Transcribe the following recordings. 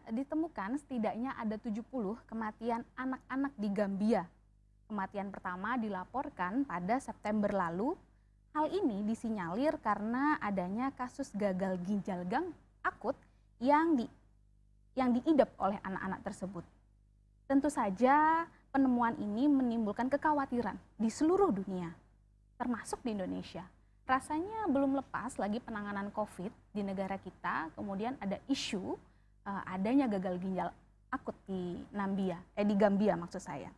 Ditemukan setidaknya ada 70 kematian anak-anak di Gambia. Kematian pertama dilaporkan pada September lalu. Hal ini disinyalir karena adanya kasus gagal ginjal akut yang diidap oleh anak-anak tersebut. Tentu saja penemuan ini menimbulkan kekhawatiran di seluruh dunia, termasuk di Indonesia. Rasanya belum lepas lagi penanganan COVID di negara kita, kemudian ada isu adanya gagal ginjal akut di Gambia maksud saya.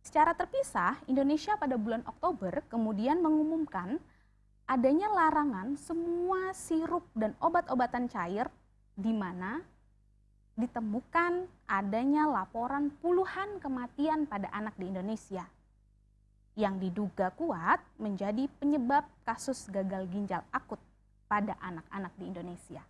Secara terpisah, Indonesia pada bulan Oktober kemudian mengumumkan adanya larangan semua sirup dan obat-obatan cair di mana ditemukan adanya laporan puluhan kematian pada anak di Indonesia yang diduga kuat menjadi penyebab kasus gagal ginjal akut pada anak-anak di Indonesia.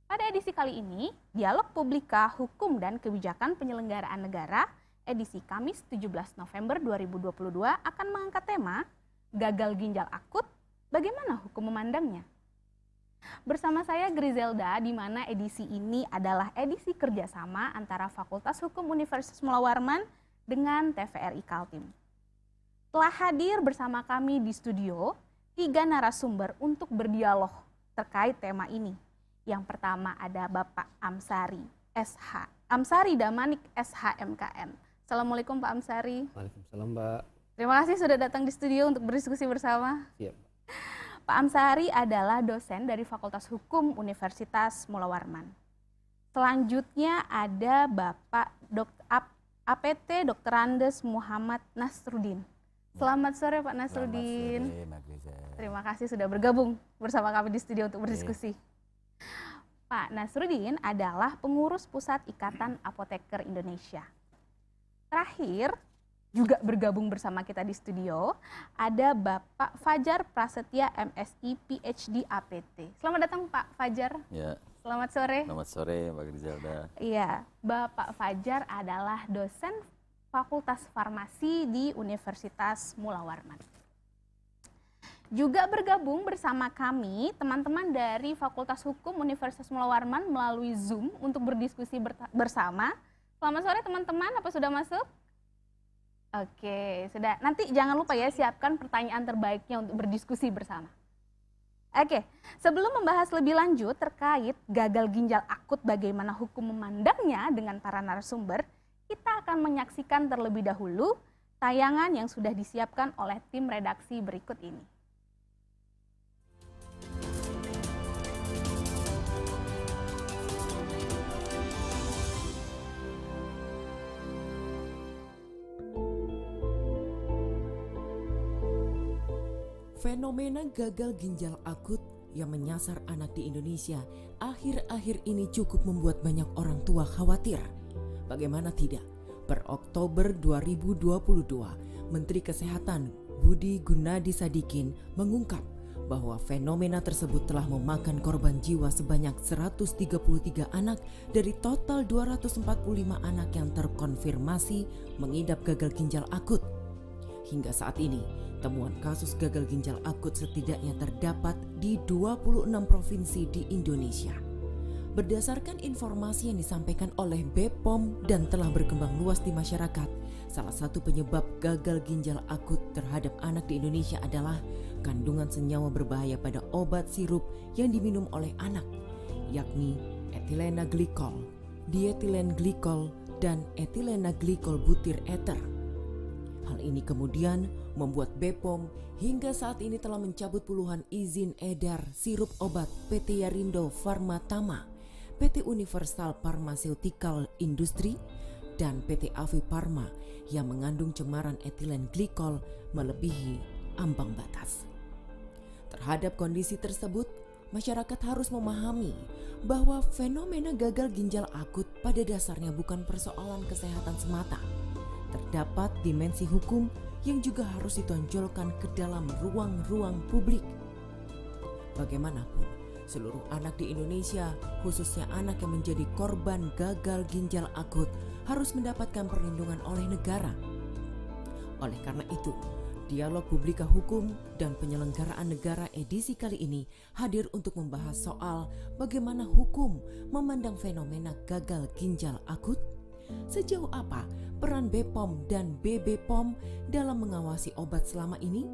Pada edisi kali ini, Dialog Publika Hukum dan Kebijakan Penyelenggaraan Negara edisi Kamis 17 November 2022 akan mengangkat tema gagal ginjal akut, bagaimana hukum memandangnya? Bersama saya Grizelda, di mana edisi ini adalah edisi kerjasama antara Fakultas Hukum Universitas Mula Warman dengan TVRI Kaltim. Telah hadir bersama kami di studio 3 narasumber untuk berdialog terkait tema ini. Yang pertama ada Bapak Amsari Damanik SHMKN. Assalamualaikum Pak Amsari. Waalaikumsalam Mbak. Terima kasih sudah datang di studio untuk berdiskusi bersama. Siap. Pak Amsari adalah dosen dari Fakultas Hukum Universitas Mula Warman. Selanjutnya ada Bapak APT Dr. Andes Muhammad Nasruddin. Selamat sore Pak Nasruddin. Selamat sore, terima kasih sudah bergabung bersama kami di studio untuk berdiskusi. Pak Nasruddin adalah pengurus Pusat Ikatan Apoteker Indonesia. Terakhir, juga bergabung bersama kita di studio, ada Bapak Fajar Prasetya MSI PhD APT. Selamat datang Pak Fajar. Ya. Selamat sore. Selamat sore Mbak Grizelda. Iya, Bapak Fajar adalah dosen Fakultas Farmasi di Universitas Mula Warman. Juga bergabung bersama kami teman-teman dari Fakultas Hukum Universitas Mula Warman melalui Zoom untuk berdiskusi bersama. Selamat sore teman-teman, apa sudah masuk? Oke, sudah. Nanti jangan lupa ya, siapkan pertanyaan terbaiknya untuk berdiskusi bersama. Oke, sebelum membahas lebih lanjut terkait gagal ginjal akut bagaimana hukum memandangnya dengan para narasumber, kita akan menyaksikan terlebih dahulu tayangan yang sudah disiapkan oleh tim redaksi berikut ini. Fenomena gagal ginjal akut yang menyasar anak di Indonesia akhir-akhir ini cukup membuat banyak orang tua khawatir. Bagaimana tidak, per Oktober 2022, Menteri Kesehatan Budi Gunadi Sadikin mengungkap bahwa fenomena tersebut telah memakan korban jiwa sebanyak 133 anak dari total 245 anak yang terkonfirmasi mengidap gagal ginjal akut. Hingga saat ini, temuan kasus gagal ginjal akut setidaknya terdapat di 26 provinsi di Indonesia. Berdasarkan informasi yang disampaikan oleh BPOM dan telah berkembang luas di masyarakat, salah satu penyebab gagal ginjal akut terhadap anak di Indonesia adalah kandungan senyawa berbahaya pada obat sirup yang diminum oleh anak, yakni etilena glikol, dietilen glikol, dan etilena glikol butir eter. Hal ini kemudian membuat BPOM hingga saat ini telah mencabut puluhan izin edar sirup obat PT Yarindo Pharma Tama, PT Universal Pharmaceutical Industry, dan PT Avi Pharma yang mengandung cemaran etilen glikol melebihi ambang batas. Terhadap kondisi tersebut, masyarakat harus memahami bahwa fenomena gagal ginjal akut pada dasarnya bukan persoalan kesehatan semata. Terdapat dimensi hukum yang juga harus ditonjolkan ke dalam ruang-ruang publik. Bagaimanapun, seluruh anak di Indonesia, khususnya anak yang menjadi korban gagal ginjal akut, harus mendapatkan perlindungan oleh negara. Oleh karena itu, Dialog Publika Hukum dan Penyelenggaraan Negara edisi kali ini hadir untuk membahas soal bagaimana hukum memandang fenomena gagal ginjal akut. Sejauh apa peran BPOM dan BBPOM dalam mengawasi obat selama ini?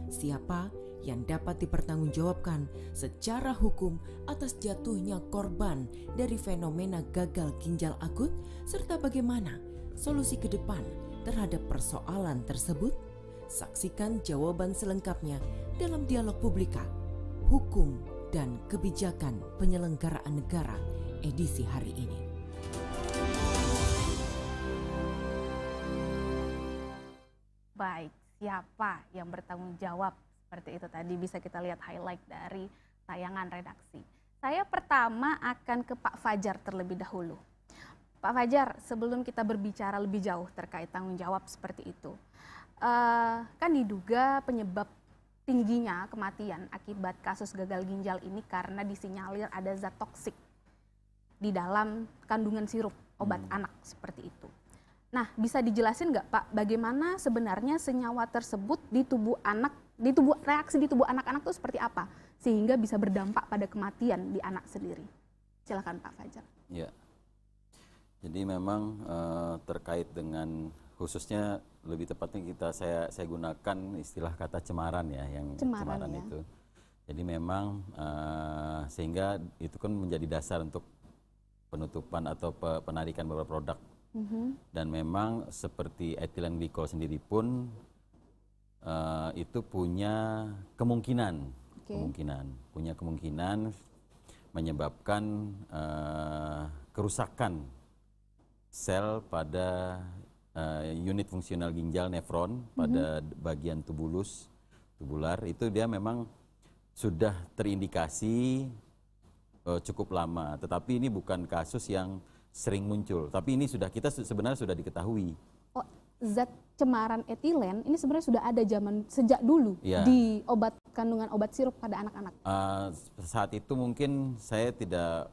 Siapa yang dapat dipertanggungjawabkan secara hukum atas jatuhnya korban dari fenomena gagal ginjal akut, serta bagaimana solusi ke depan terhadap persoalan tersebut? Saksikan jawaban selengkapnya dalam Dialog Publika, Hukum dan Kebijakan Penyelenggaraan Negara edisi hari ini. Baik, siapa yang bertanggung jawab? Seperti itu tadi bisa kita lihat highlight dari tayangan redaksi. Saya pertama akan ke Pak Fajar terlebih dahulu. Pak Fajar, sebelum kita berbicara lebih jauh terkait tanggung jawab seperti itu, kan diduga penyebab tingginya kematian akibat kasus gagal ginjal ini karena disinyalir ada zat toksik di dalam kandungan sirup obat anak seperti itu. Nah, bisa dijelasin nggak Pak, bagaimana sebenarnya senyawa tersebut di tubuh anak, reaksi di tubuh anak-anak itu seperti apa sehingga bisa berdampak pada kematian di anak sendiri? Silakan Pak Fajar. Ya, jadi memang terkait dengan khususnya lebih tepatnya saya gunakan istilah kata cemaran ya, yang cemaran ya. Itu. Jadi memang sehingga itu kan menjadi dasar untuk penutupan atau penarikan beberapa produk. Dan memang seperti etilen glikol sendiri pun itu punya kemungkinan menyebabkan kerusakan sel pada unit fungsional ginjal nefron pada bagian tubular itu dia memang sudah terindikasi cukup lama, tetapi ini bukan kasus yang sering muncul, tapi ini kita sebenarnya sudah diketahui. Oh, zat cemaran etilen ini sebenarnya sudah ada sejak dulu ya, di kandungan obat sirup pada anak-anak. Saat itu mungkin saya tidak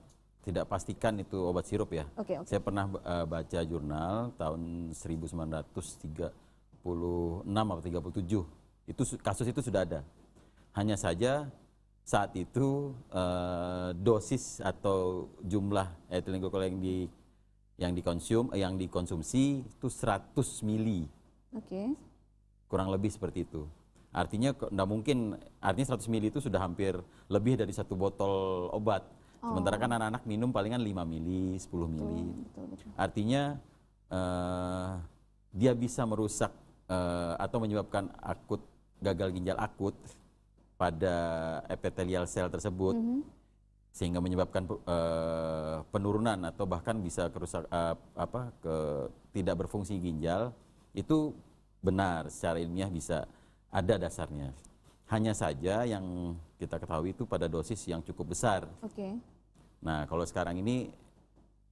pastikan itu obat sirup ya. Okay. Saya pernah baca jurnal tahun 1936 atau 37. Kasus itu sudah ada. Hanya saja saat itu dosis atau jumlah etilen glikol yang dikonsumsi itu 100 mili. Okay. Kurang lebih seperti itu. Artinya artinya 100 mili itu sudah hampir lebih dari satu botol obat. Sementara kan anak-anak minum palingan 5 mili, 10 mili. Betul. Artinya dia bisa merusak atau menyebabkan gagal ginjal akut pada epitelial sel tersebut, sehingga menyebabkan penurunan atau bahkan bisa tidak berfungsi ginjal. Itu benar, secara ilmiah bisa ada dasarnya. Hanya saja yang kita ketahui itu pada dosis yang cukup besar. Okay. Nah, kalau sekarang ini,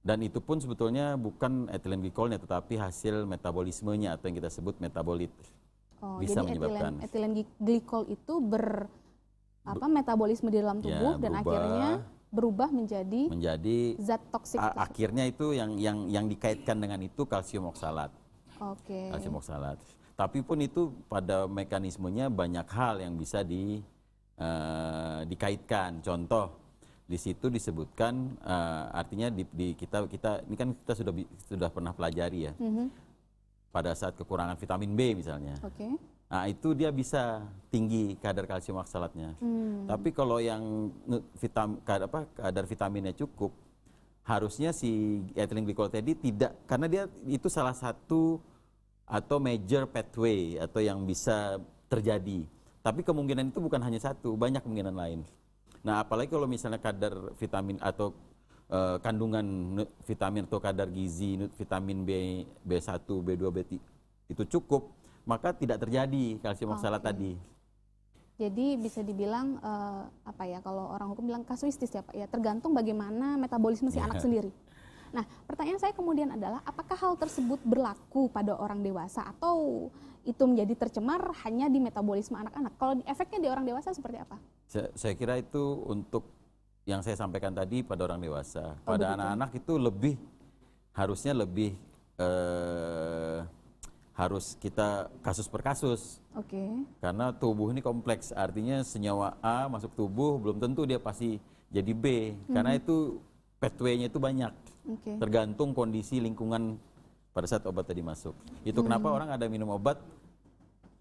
dan itu pun sebetulnya bukan etilen glikolnya, tetapi hasil metabolismenya atau yang kita sebut metabolit. Bisa jadi menyebabkan. Etilen glikol itu metabolisme di dalam tubuh ya, dan akhirnya berubah menjadi zat toksik. Akhirnya itu yang dikaitkan dengan itu kalsium oksalat. Okay. Kalsium oksalat. Tapi pun itu pada mekanismenya banyak hal yang bisa dikaitkan. Contoh, di situ disebutkan artinya kita ini kan kita sudah pernah pelajari ya. Pada saat kekurangan vitamin B misalnya. Okay. Nah, itu dia bisa tinggi kadar kalsium oksalatnya. Tapi kalau yang kadar vitaminnya cukup, harusnya si etilen glikol tadi tidak, karena dia itu salah satu atau major pathway atau yang bisa terjadi. Tapi kemungkinan itu bukan hanya satu, banyak kemungkinan lain. Nah, apalagi kalau misalnya kadar vitamin atau kandungan vitamin atau kadar gizi vitamin B1, B2, B3 itu cukup, maka tidak terjadi kalsium oksalat tadi. Jadi bisa dibilang kalau orang hukum bilang kasuistis ya Pak, ya tergantung bagaimana metabolisme si anak sendiri. Nah, pertanyaan saya kemudian adalah apakah hal tersebut berlaku pada orang dewasa atau itu menjadi tercemar hanya di metabolisme anak-anak? Kalau efeknya di orang dewasa seperti apa? Saya kira itu untuk yang saya sampaikan tadi pada orang dewasa. Pada anak-anak itu harusnya lebih harus kita kasus per kasus. Oke. Karena tubuh ini kompleks, artinya senyawa A masuk tubuh belum tentu dia pasti jadi B, karena itu pathway-nya itu banyak. Oke. Tergantung kondisi lingkungan pada saat obat tadi masuk. Itu kenapa orang ada minum obat,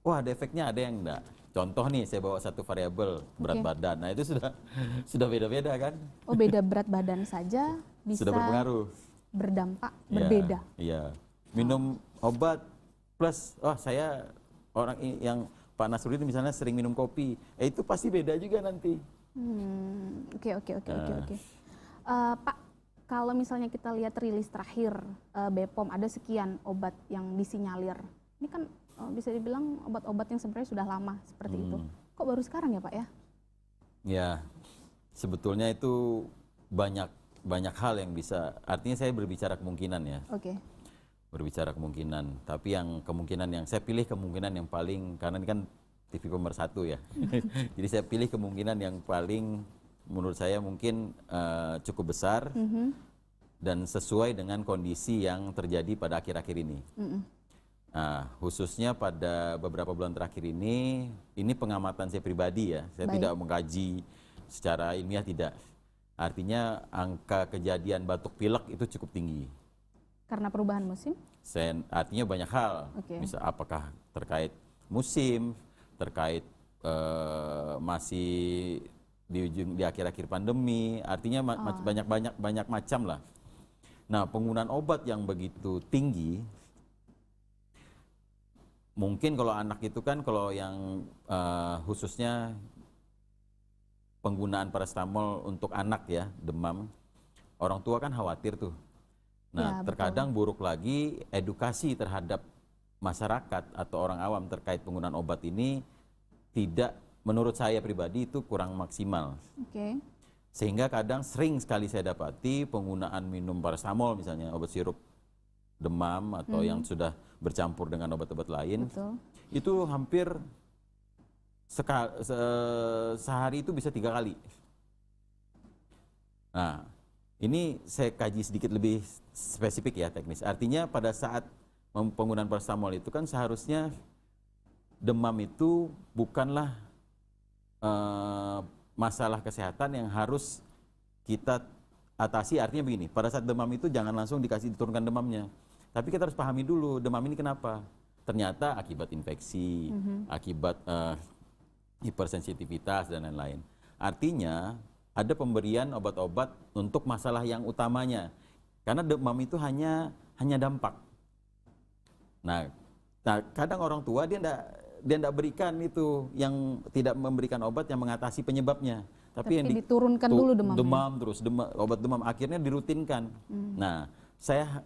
wah ada efeknya, ada yang enggak. Contoh nih, saya bawa satu variabel berat badan. Nah, itu sudah beda-beda kan? Oh, beda berat badan saja bisa Sudah berpengaruh. berdampak Iya, berbeda. Iya. Minum obat plus, saya orang yang Pak Nasruddin misalnya sering minum kopi, itu pasti beda juga nanti. Oke. Pak, kalau misalnya kita lihat rilis terakhir BPOM ada sekian obat yang disinyalir. Ini kan bisa dibilang obat-obat yang sebenarnya sudah lama seperti itu. Kok baru sekarang ya Pak ya? Ya, sebetulnya itu banyak hal yang bisa. Artinya saya berbicara kemungkinan ya. Oke. Berbicara kemungkinan. Tapi yang kemungkinan yang saya pilih kemungkinan yang paling, karena ini kan TV pemersatu ya. Jadi saya pilih kemungkinan yang paling menurut saya mungkin cukup besar dan sesuai dengan kondisi yang terjadi pada akhir-akhir ini. Nah, khususnya pada beberapa bulan terakhir ini pengamatan saya pribadi ya. Saya tidak mengkaji secara ilmiah, tidak. Artinya angka kejadian batuk pilek itu cukup tinggi. Karena perubahan musim? Artinya banyak hal. Misal apakah terkait musim, terkait masih di akhir-akhir pandemi, artinya banyak macam lah. Nah, penggunaan obat yang begitu tinggi, mungkin kalau anak itu kan, kalau yang khususnya penggunaan paracetamol untuk anak ya, demam, orang tua kan khawatir tuh. Nah, terkadang buruk lagi edukasi terhadap masyarakat atau orang awam terkait penggunaan obat ini tidak, menurut saya pribadi itu kurang maksimal. Sehingga kadang sering sekali saya dapati penggunaan minum paracetamol misalnya, obat sirup demam atau yang sudah bercampur dengan obat-obat lain. Itu hampir sehari itu bisa 3 kali. Nah, ini saya kaji sedikit lebih spesifik ya, teknis. Artinya pada saat penggunaan paracetamol itu kan seharusnya demam itu bukanlah masalah kesehatan yang harus kita atasi. Artinya begini, pada saat demam itu jangan langsung diturunkan demamnya. Tapi kita harus pahami dulu demam ini kenapa. Ternyata akibat infeksi, akibat hipersensitivitas dan lain-lain. Artinya ada pemberian obat-obat untuk masalah yang utamanya. Karena demam itu hanya dampak. Nah, kadang orang tua dia enggak berikan itu, yang tidak memberikan obat yang mengatasi penyebabnya. Tapi yang diturunkan dulu demam terus, obat demam akhirnya dirutinkan. Nah, saya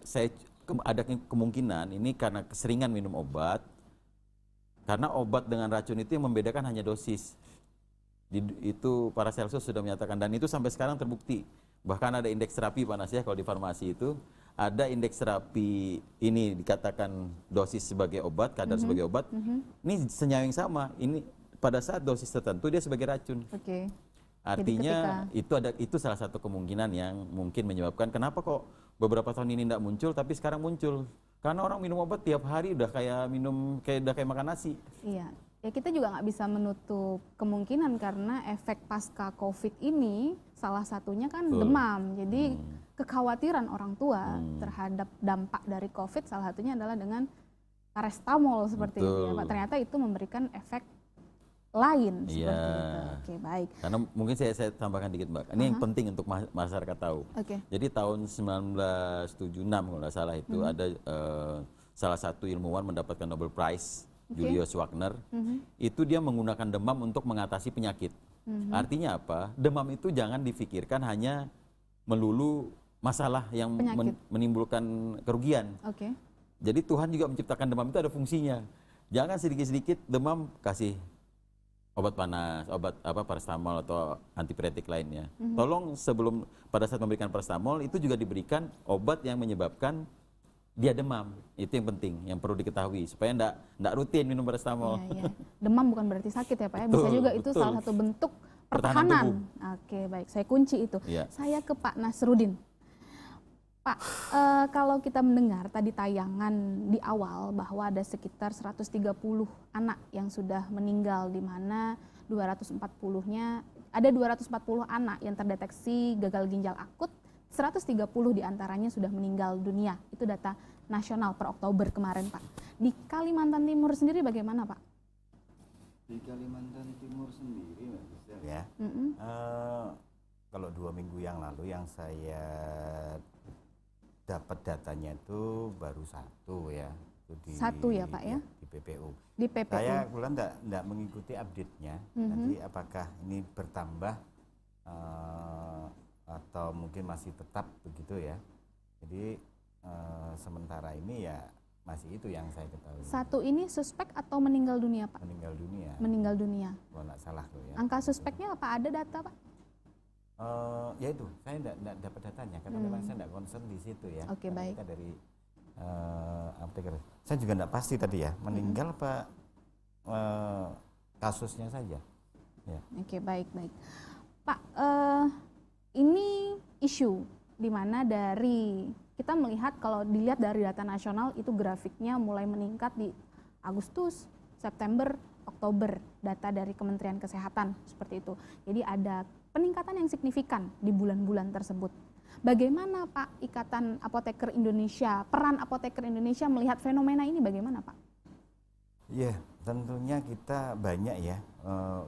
ada kemungkinan ini karena keseringan minum obat. Karena obat dengan racun itu yang membedakan hanya dosis. Itu Paracelsus sudah menyatakan, dan itu sampai sekarang terbukti. Bahkan ada indeks terapi panas ya, kalau di farmasi itu ada indeks terapi ini dikatakan dosis sebagai obat, kadar sebagai obat. Ini senyawa yang sama. Ini pada saat dosis tertentu dia sebagai racun. Artinya itu salah satu kemungkinan yang mungkin menyebabkan kenapa kok beberapa tahun ini tidak muncul tapi sekarang muncul. Karena orang minum obat tiap hari udah kayak makan nasi. Iya. Ya kita juga nggak bisa menutup kemungkinan karena efek pasca COVID ini salah satunya kan demam. Jadi kekhawatiran orang tua terhadap dampak dari COVID salah satunya adalah dengan paracetamol seperti itu ya Pak. Ternyata itu memberikan efek lain seperti itu. Oke, baik. Karena mungkin saya tambahkan dikit Mbak. Ini yang penting untuk masyarakat tahu. Jadi tahun 1976 kalau nggak salah itu ada salah satu ilmuwan mendapatkan Nobel Prize, Julius Wagner. Itu dia menggunakan demam untuk mengatasi penyakit. Artinya apa? Demam itu jangan difikirkan hanya melulu masalah yang menimbulkan kerugian. Jadi Tuhan juga menciptakan demam itu ada fungsinya. Jangan sedikit-sedikit demam kasih obat panas, obat paracetamol atau antipiretik lainnya. Tolong sebelum pada saat memberikan paracetamol itu juga diberikan obat yang menyebabkan dia demam. Itu yang penting, yang perlu diketahui supaya enggak rutin minum paracetamol. Demam bukan berarti sakit ya Pak ya. Bisa juga itu salah satu bentuk pertahanan. Oke, baik. Saya kunci itu. Saya ke Pak Nasruddin. Pak, kalau kita mendengar tadi tayangan di awal bahwa ada sekitar 130 anak yang sudah meninggal, di mana 240-nya ada 240 anak yang terdeteksi gagal ginjal akut, 130 diantaranya sudah meninggal dunia. Itu data nasional per Oktober kemarin, Pak. Di Kalimantan Timur sendiri bagaimana, Pak? Di Kalimantan Timur sendiri, Mbak Gisel, ya. Kalau 2 minggu yang lalu yang saya dapat datanya itu baru satu ya. Itu Satu ya, Pak, ya? Di PPU. Di PPU. Saya kebetulan enggak mengikuti update-nya. Nanti apakah ini bertambah atau mungkin masih tetap begitu ya. Jadi sementara ini ya masih itu yang saya ketahui. Satu ini suspek atau meninggal dunia, Pak? Meninggal dunia. Meninggal dunia. Kalau nggak salah tuh ya. Angka suspeknya apa, ada data, Pak? Ya itu, saya enggak dapat datanya karena memang saya enggak concern di situ ya. Oke, Karena baik. Kita dari apoteker. Saya juga enggak pasti tadi ya, meninggal apa kasusnya saja. Ya. Oke, baik. Pak, ini isu di mana dari kita melihat kalau dilihat dari data nasional itu grafiknya mulai meningkat di Agustus, September, Oktober, data dari Kementerian Kesehatan seperti itu. Jadi ada peningkatan yang signifikan di bulan-bulan tersebut. Bagaimana Pak Ikatan Apoteker Indonesia, peran Apoteker Indonesia melihat fenomena ini bagaimana Pak? Ya, tentunya kita banyak ya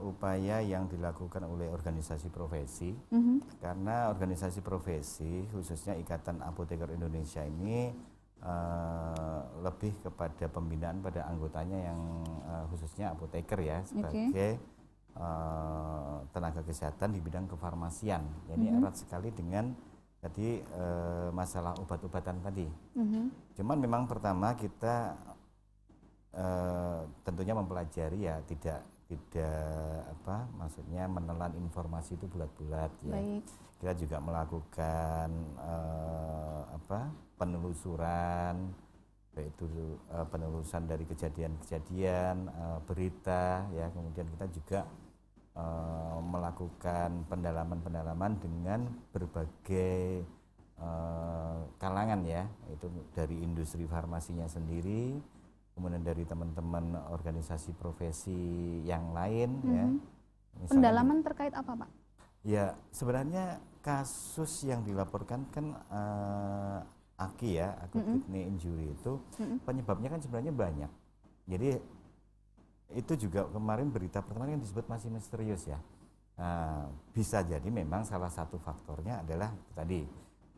upaya yang dilakukan oleh organisasi profesi. Karena organisasi profesi, khususnya Ikatan Apoteker Indonesia ini lebih kepada pembinaan pada anggotanya yang khususnya apoteker ya, sebagai tenaga kesehatan di bidang kefarmasian. Jadi erat sekali dengan tadi masalah obat-obatan tadi. Cuman memang pertama kita tentunya mempelajari ya, tidak apa maksudnya menelan informasi itu bulat-bulat ya. Baik. Kita juga melakukan apa penelusuran, yaitu penelusuran dari kejadian-kejadian berita ya. Kemudian kita juga melakukan pendalaman-pendalaman dengan berbagai kalangan ya, itu dari industri farmasinya sendiri, kemudian dari teman-teman organisasi profesi yang lain ya. Misalnya Pendalaman terkait apa Pak? ya sebenarnya kasus yang dilaporkan kan AKI ya, acute kidney injury itu penyebabnya kan sebenarnya banyak. Jadi itu juga kemarin berita pertama yang disebut masih misterius ya. Bisa jadi memang salah satu faktornya adalah tadi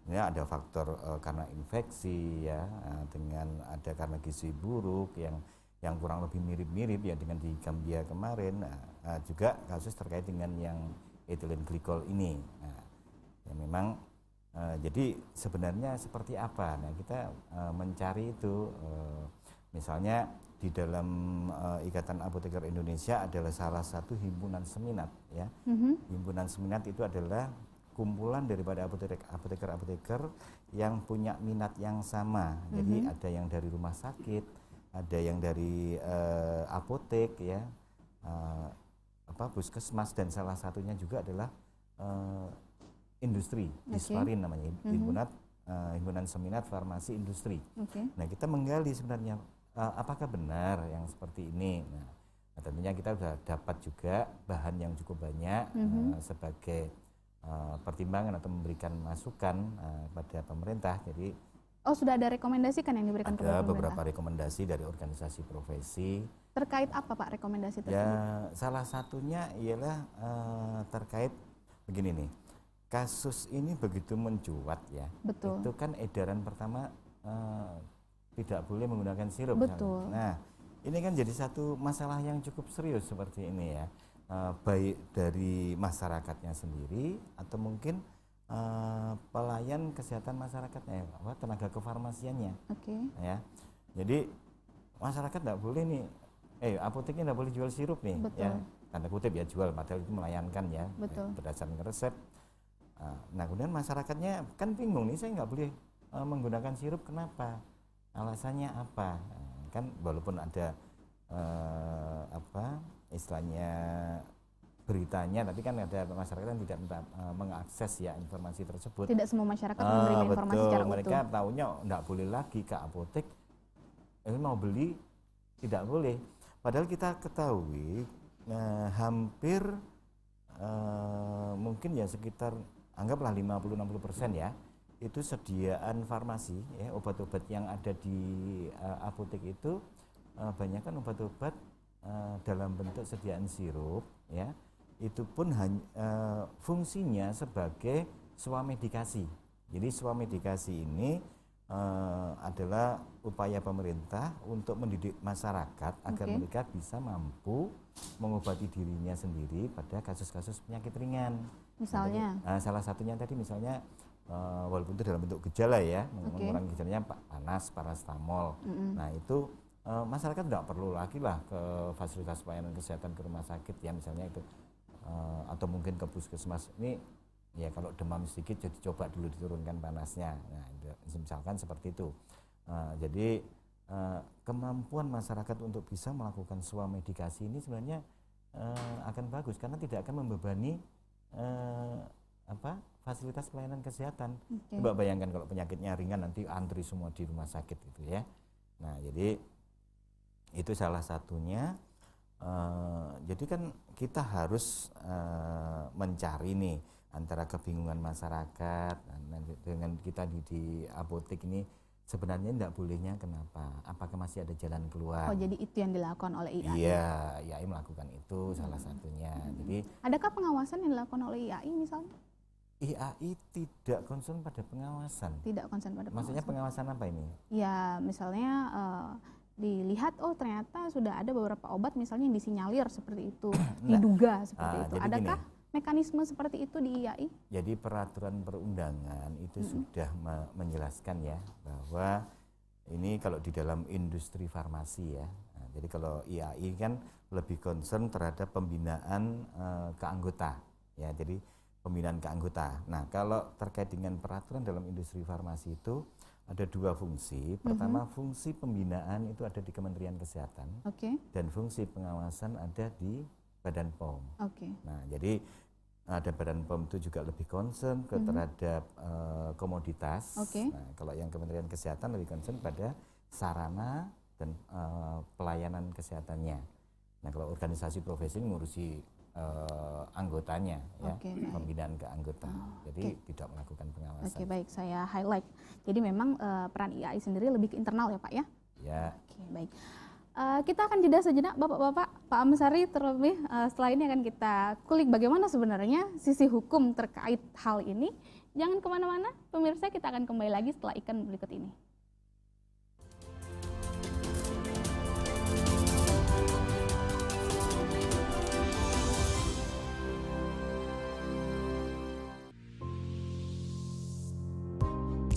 ya, ada faktor karena infeksi ya, dengan ada karena gizi buruk yang kurang lebih mirip-mirip ya dengan di Gambia kemarin. Juga kasus terkait dengan yang ethylene glycol ini. Ya memang jadi sebenarnya seperti apa? Nah kita mencari itu misalnya di dalam Ikatan Apoteker Indonesia adalah salah satu himpunan seminat ya. Himpunan seminat itu adalah kumpulan daripada apoteker-apoteker yang punya minat yang sama. Jadi ada yang dari rumah sakit, ada yang dari apotek ya, puskesmas, dan salah satunya juga adalah industri, Disparin namanya, himpunan seminat farmasi industri. Nah kita menggali sebenarnya apakah benar yang seperti ini. Nah tentunya kita sudah dapat juga bahan yang cukup banyak sebagai pertimbangan atau memberikan masukan pada pemerintah. Jadi sudah ada rekomendasi kan yang diberikan kepada ada pemerintah? beberapa rekomendasi dari organisasi profesi. Terkait apa Pak rekomendasi tersebut? Ya salah satunya ialah terkait begini nih, kasus ini begitu mencuat ya. Betul. Itu kan edaran pertama tidak boleh menggunakan sirup. Betul. Nah ini kan jadi satu masalah yang cukup serius seperti ini ya, baik dari masyarakatnya sendiri atau mungkin pelayan kesehatan masyarakatnya, tenaga kefarmasiannya. Ya, jadi masyarakat tidak boleh nih, apoteknya tidak boleh jual sirup nih. Betul. Ya, tanda kutip ya jual, padahal itu melayangkan ya. Betul. Berdasarkan resep. Nah kemudian masyarakatnya kan bingung nih, saya nggak boleh menggunakan sirup, kenapa? Alasannya apa? Kan walaupun ada istilahnya beritanya, tapi kan ada masyarakat yang tidak mengakses ya informasi tersebut. Tidak semua masyarakat menerima informasi betul. secara utuh. Mereka tahunya nggak boleh lagi ke apotek, mau beli tidak boleh. Padahal kita ketahui hampir mungkin ya sekitar anggaplah 50-60% ya, itu sediaan farmasi ya, obat-obat yang ada di apotek itu banyak kan obat-obat dalam bentuk sediaan sirup ya, itu pun fungsinya sebagai swamedikasi. Jadi swamedikasi ini adalah upaya pemerintah untuk mendidik masyarakat agar mereka bisa mampu mengobati dirinya sendiri pada kasus-kasus penyakit ringan. Misalnya? Salah satunya tadi misalnya walaupun itu dalam bentuk gejala ya, mengurangi gejalanya panas, parastamol. Nah itu masyarakat tidak perlu lagi lah ke fasilitas pelayanan kesehatan, ke rumah sakit ya misalnya itu, atau mungkin ke puskesmas. Ini ya kalau demam sedikit jadi coba dulu diturunkan panasnya. Nah misalkan seperti itu. Jadi kemampuan masyarakat untuk bisa melakukan swamedikasi ini sebenarnya akan bagus karena tidak akan membebani fasilitas pelayanan kesehatan. Coba bayangkan kalau penyakitnya ringan nanti antri semua di rumah sakit gitu ya. Nah jadi itu salah satunya. Jadi kan kita harus mencari nih antara kebingungan masyarakat dengan kita di apotek ini sebenarnya tidak bolehnya kenapa? Apakah masih ada jalan keluar? Oh jadi itu yang dilakukan oleh IAI? Iya, IAI melakukan itu salah satunya. Jadi adakah pengawasan yang dilakukan oleh IAI misalnya? IAI tidak concern pada pengawasan. Tidak concern pada pengawasan. Maksudnya pengawasan apa ini? Ya misalnya dilihat oh ternyata sudah ada beberapa obat misalnya yang disinyalir seperti itu, diduga seperti itu. Adakah mekanisme seperti itu di IAI? Jadi peraturan perundangan itu sudah menjelaskan ya bahwa ini kalau di dalam industri farmasi ya. Nah, jadi kalau IAI kan lebih concern terhadap pembinaan ke anggota ya. Jadi pembinaan ke anggota. Nah, kalau terkait dengan peraturan dalam industri farmasi itu ada dua fungsi. Pertama, fungsi pembinaan itu ada di Kementerian Kesehatan. Dan fungsi pengawasan ada di Badan POM. Nah, jadi ada Badan POM itu juga lebih concern terhadap komoditas. Nah, kalau yang Kementerian Kesehatan lebih concern pada sarana dan pelayanan kesehatannya. Nah, kalau organisasi profesi ngurusi anggotanya ya, pembinaan ke anggota. Jadi tidak melakukan pengawasan. Baik, saya highlight. Jadi memang peran IAI sendiri lebih ke internal ya Pak ya? Ya. Baik. Kita akan jeda sejenak Bapak-bapak. Pak Amsari terlebih setelah ini akan kita kulik bagaimana sebenarnya sisi hukum terkait hal ini. Jangan kemana-mana, pemirsa, kita akan kembali lagi setelah iklan berikut ini.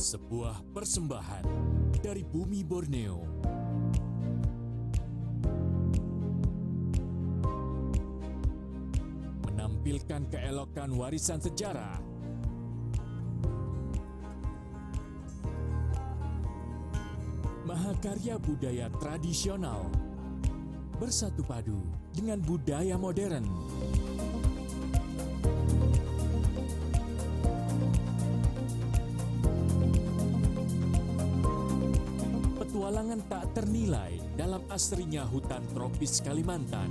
Sebuah persembahan dari bumi Borneo. Menampilkan keelokan warisan sejarah. Mahakarya budaya tradisional bersatu padu dengan budaya modern. Petualangan tak ternilai dalam asrinya hutan tropis Kalimantan.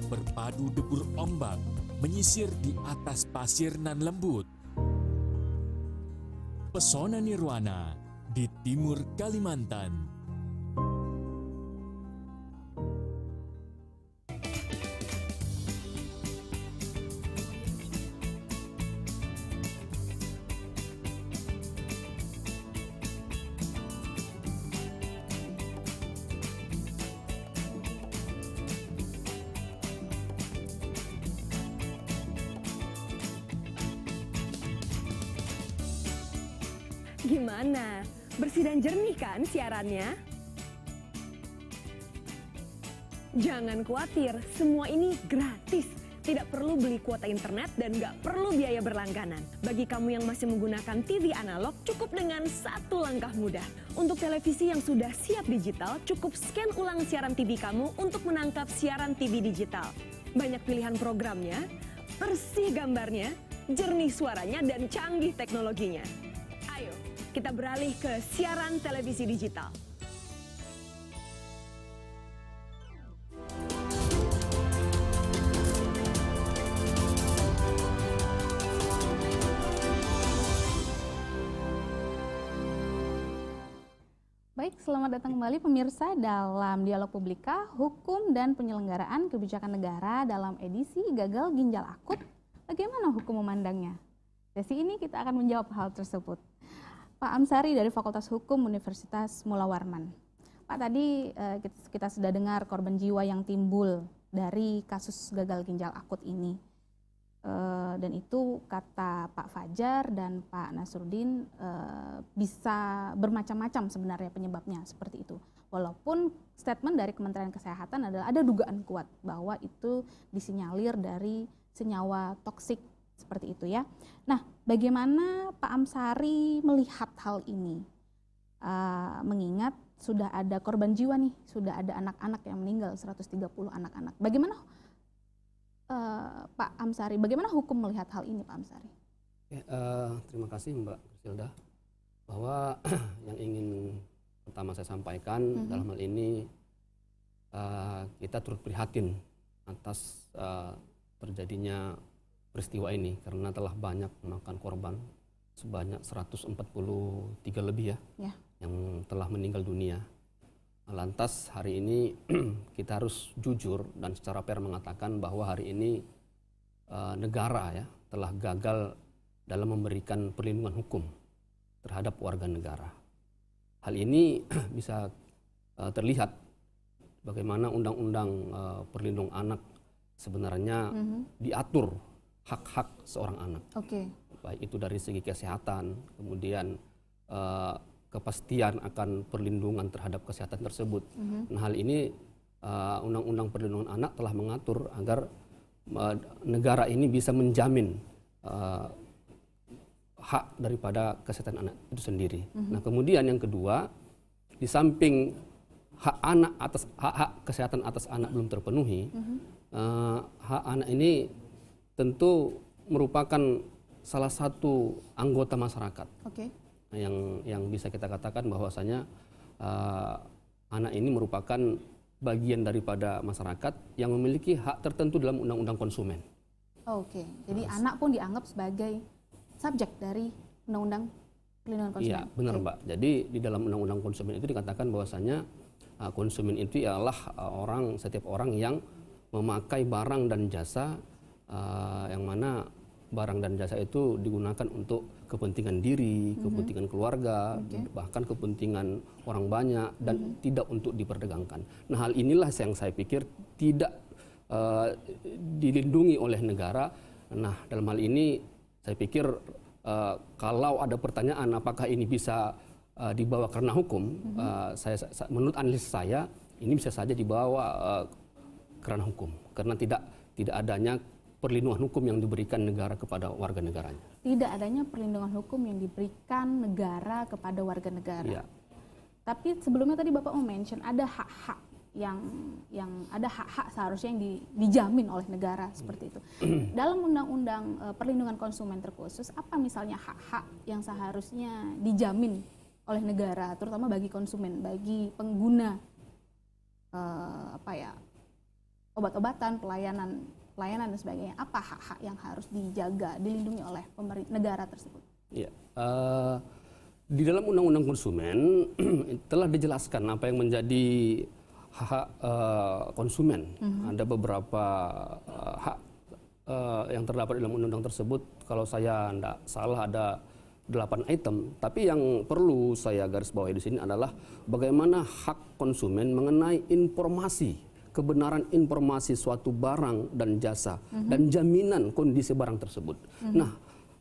Berpadu debur ombak menyisir di atas pasir nan lembut. Pesona nirwana di timur Kalimantan. Gimana? Bersih dan jernih kan siarannya? Jangan khawatir, semua ini gratis. Tidak perlu beli kuota internet dan nggak perlu biaya berlangganan. Bagi kamu yang masih menggunakan TV analog, cukup dengan satu langkah mudah. Untuk televisi yang sudah siap digital, cukup scan ulang siaran TV kamu untuk menangkap siaran TV digital. Banyak pilihan programnya, bersih gambarnya, jernih suaranya, dan canggih teknologinya. Ayo, kita beralih ke siaran televisi digital. Baik, selamat datang kembali pemirsa dalam Dialog Publika, Hukum dan Penyelenggaraan Kebijakan Negara dalam edisi Gagal Ginjal Akut. Bagaimana hukum memandangnya? Sesi ini kita akan menjawab hal tersebut. Pak Amsari dari Fakultas Hukum Universitas Mula Warman. Pak, tadi kita sudah dengar korban jiwa yang timbul dari kasus gagal ginjal akut ini. Dan itu kata Pak Fajar dan Pak Nasruddin bisa bermacam-macam sebenarnya penyebabnya seperti itu. Walaupun statement dari Kementerian Kesehatan adalah ada dugaan kuat bahwa itu disinyalir dari senyawa toksik seperti itu ya. Nah, bagaimana Pak Amsari melihat hal ini? Mengingat sudah ada korban jiwa nih, sudah ada anak-anak yang meninggal, 130 anak-anak. Bagaimana Pak Amsari, bagaimana hukum melihat hal ini, Pak Amsari? Terima kasih Mbak Griselda, bahwa yang ingin pertama saya sampaikan dalam hal ini kita turut prihatin atas terjadinya peristiwa ini karena telah banyak memakan korban sebanyak 143 lebih ya. Yang telah meninggal dunia. Lantas hari ini kita harus jujur dan secara fair mengatakan bahwa hari ini negara ya telah gagal dalam memberikan perlindungan hukum terhadap warga negara. Hal ini bisa terlihat bagaimana undang-undang perlindungan anak sebenarnya diatur hak-hak seorang anak. Baik itu dari segi kesehatan, kemudian kepastian akan perlindungan terhadap kesehatan tersebut. Nah, hal ini Undang-Undang Perlindungan Anak telah mengatur agar negara ini bisa menjamin hak daripada kesehatan anak itu sendiri. Nah, kemudian yang kedua, di samping hak kesehatan atas anak belum terpenuhi, hak anak ini tentu merupakan salah satu anggota masyarakat. Yang bisa kita katakan bahwasanya anak ini merupakan bagian daripada masyarakat yang memiliki hak tertentu dalam undang-undang konsumen. Jadi anak pun dianggap sebagai subjek dari undang-undang perlindungan konsumen. Iya, benar Mbak. Jadi di dalam undang-undang konsumen itu dikatakan bahwasanya konsumen itu ialah setiap orang yang memakai barang dan jasa yang mana barang dan jasa itu digunakan untuk kepentingan diri, kepentingan keluarga, bahkan kepentingan orang banyak dan tidak untuk diperdagangkan. Nah, hal inilah yang saya pikir tidak dilindungi oleh negara. Nah, dalam hal ini saya pikir kalau ada pertanyaan apakah ini bisa dibawa karena hukum, menurut analisis saya ini bisa saja dibawa karena hukum, karena tidak adanya perlindungan hukum yang diberikan negara kepada warga negaranya. Tidak adanya perlindungan hukum yang diberikan negara kepada warga negara. Ya. Tapi sebelumnya tadi Bapak mention ada hak-hak yang ada hak-hak seharusnya yang dijamin oleh negara seperti itu. Dalam undang-undang perlindungan konsumen terkhusus, apa misalnya hak-hak yang seharusnya dijamin oleh negara, terutama bagi konsumen, bagi pengguna obat-obatan, pelayanan dan sebagainya. Apa hak-hak yang harus dijaga, dilindungi oleh negara tersebut? Ya, di dalam undang-undang konsumen telah dijelaskan apa yang menjadi hak konsumen. Ada beberapa hak yang terdapat dalam undang-undang tersebut. Kalau saya tidak salah ada 8 item. Tapi yang perlu saya garis bawahi di sini adalah bagaimana hak konsumen mengenai informasi, kebenaran informasi suatu barang dan jasa dan jaminan kondisi barang tersebut. Nah,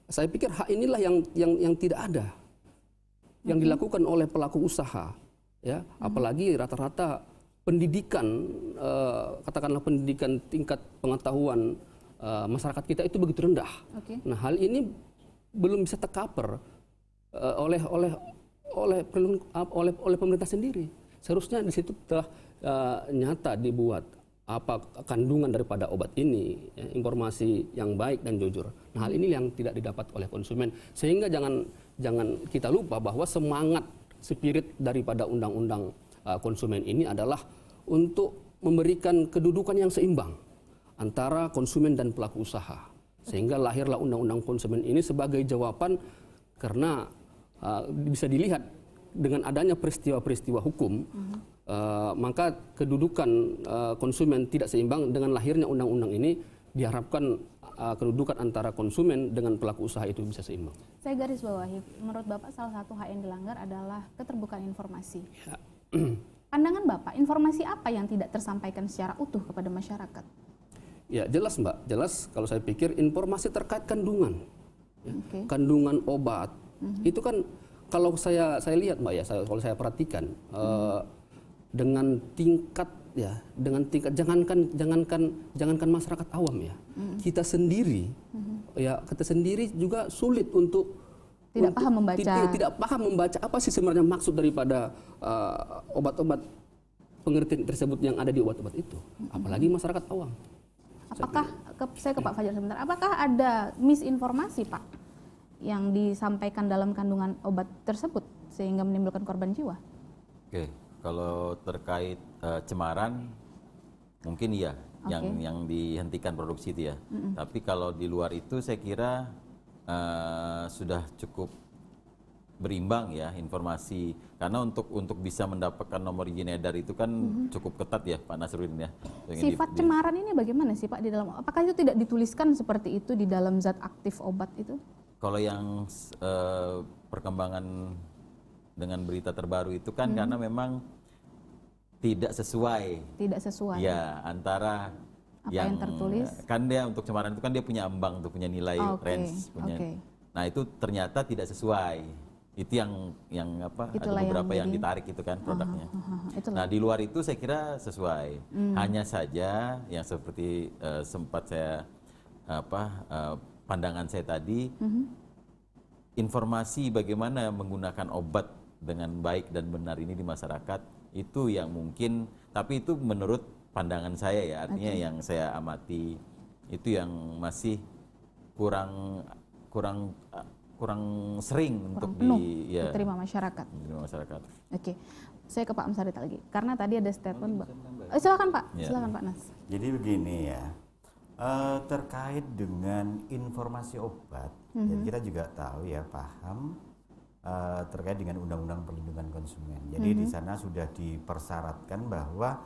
saya pikir hak inilah yang tidak ada, yang dilakukan oleh pelaku usaha, ya. Apalagi rata-rata pendidikan, katakanlah pendidikan tingkat pengetahuan masyarakat kita itu begitu rendah. Nah, hal ini belum bisa tercover oleh pemerintah sendiri. Seharusnya di situ telah nyata dibuat apa kandungan daripada obat ini, ya, informasi yang baik dan jujur. Nah, hal ini yang tidak didapat oleh konsumen, sehingga jangan kita lupa bahwa semangat spirit daripada undang-undang konsumen ini adalah untuk memberikan kedudukan yang seimbang antara konsumen dan pelaku usaha, sehingga lahirlah undang-undang konsumen ini sebagai jawaban karena bisa dilihat dengan adanya peristiwa-peristiwa hukum, maka kedudukan konsumen tidak seimbang. Dengan lahirnya undang-undang ini diharapkan kedudukan antara konsumen dengan pelaku usaha itu bisa seimbang. Saya garis bawahi, menurut Bapak salah satu hak yang dilanggar adalah keterbukaan informasi. Ya. Pandangan Bapak, informasi apa yang tidak tersampaikan secara utuh kepada masyarakat? Ya, jelas Mbak, jelas kalau saya pikir informasi terkait kandungan, ya, kandungan obat, itu kan kalau saya lihat Mbak ya, kalau saya perhatikan dengan tingkat jangankan masyarakat awam ya, kita sendiri juga sulit untuk tidak paham membaca apa sih sebenarnya maksud daripada obat-obat pengertian tersebut yang ada di obat-obat itu, apalagi masyarakat awam. Apakah saya ke Pak Fajar sebentar, apakah ada misinformasi Pak yang disampaikan dalam kandungan obat tersebut sehingga menimbulkan korban jiwa? Oke, kalau terkait cemaran mungkin iya, yang dihentikan produksi itu ya. Tapi kalau di luar itu saya kira sudah cukup berimbang ya informasi, karena untuk bisa mendapatkan nomor izin edar itu kan cukup ketat ya Pak Nasruddin ya. Sifat cemaran ini bagaimana sih Pak di dalam, apakah itu tidak dituliskan seperti itu di dalam zat aktif obat itu? Kalau yang perkembangan dengan berita terbaru itu kan karena memang tidak sesuai ya antara apa yang tertulis, kan dia untuk cemaran itu kan dia punya ambang, punya nilai range, nah itu ternyata tidak sesuai. Itu yang apa, ada beberapa yang ditarik itu kan produknya. Nah di luar itu saya kira sesuai. Hanya saja yang seperti sempat saya pandangan saya tadi, informasi bagaimana menggunakan obat dengan baik dan benar ini di masyarakat itu yang mungkin, tapi itu menurut pandangan saya ya, artinya yang saya amati itu yang masih kurang sering untuk diterima masyarakat. Oke, saya ke Pak Amsarit lagi, karena tadi ada statement. Silakan Pak, silakan Pak Nas. Jadi begini ya, terkait dengan informasi obat, jadi kita juga tahu ya, paham terkait dengan Undang-Undang Perlindungan Konsumen. Jadi di sana sudah dipersyaratkan bahwa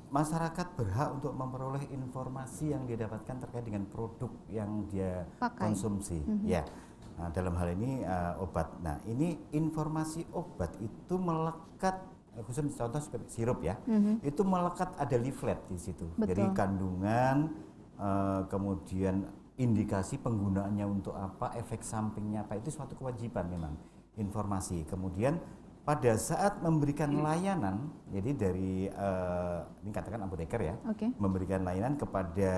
masyarakat berhak untuk memperoleh informasi yang dia dapatkan terkait dengan produk yang dia konsumsi. Ya, nah, dalam hal ini obat. Nah, ini informasi obat itu melekat, khusus contoh seperti sirup ya, itu melekat ada leaflet di situ. Jadi kandungan, kemudian indikasi penggunaannya untuk apa, efek sampingnya apa, itu suatu kewajiban memang informasi. Kemudian pada saat memberikan layanan, jadi dari ini katakan apoteker ya, memberikan layanan kepada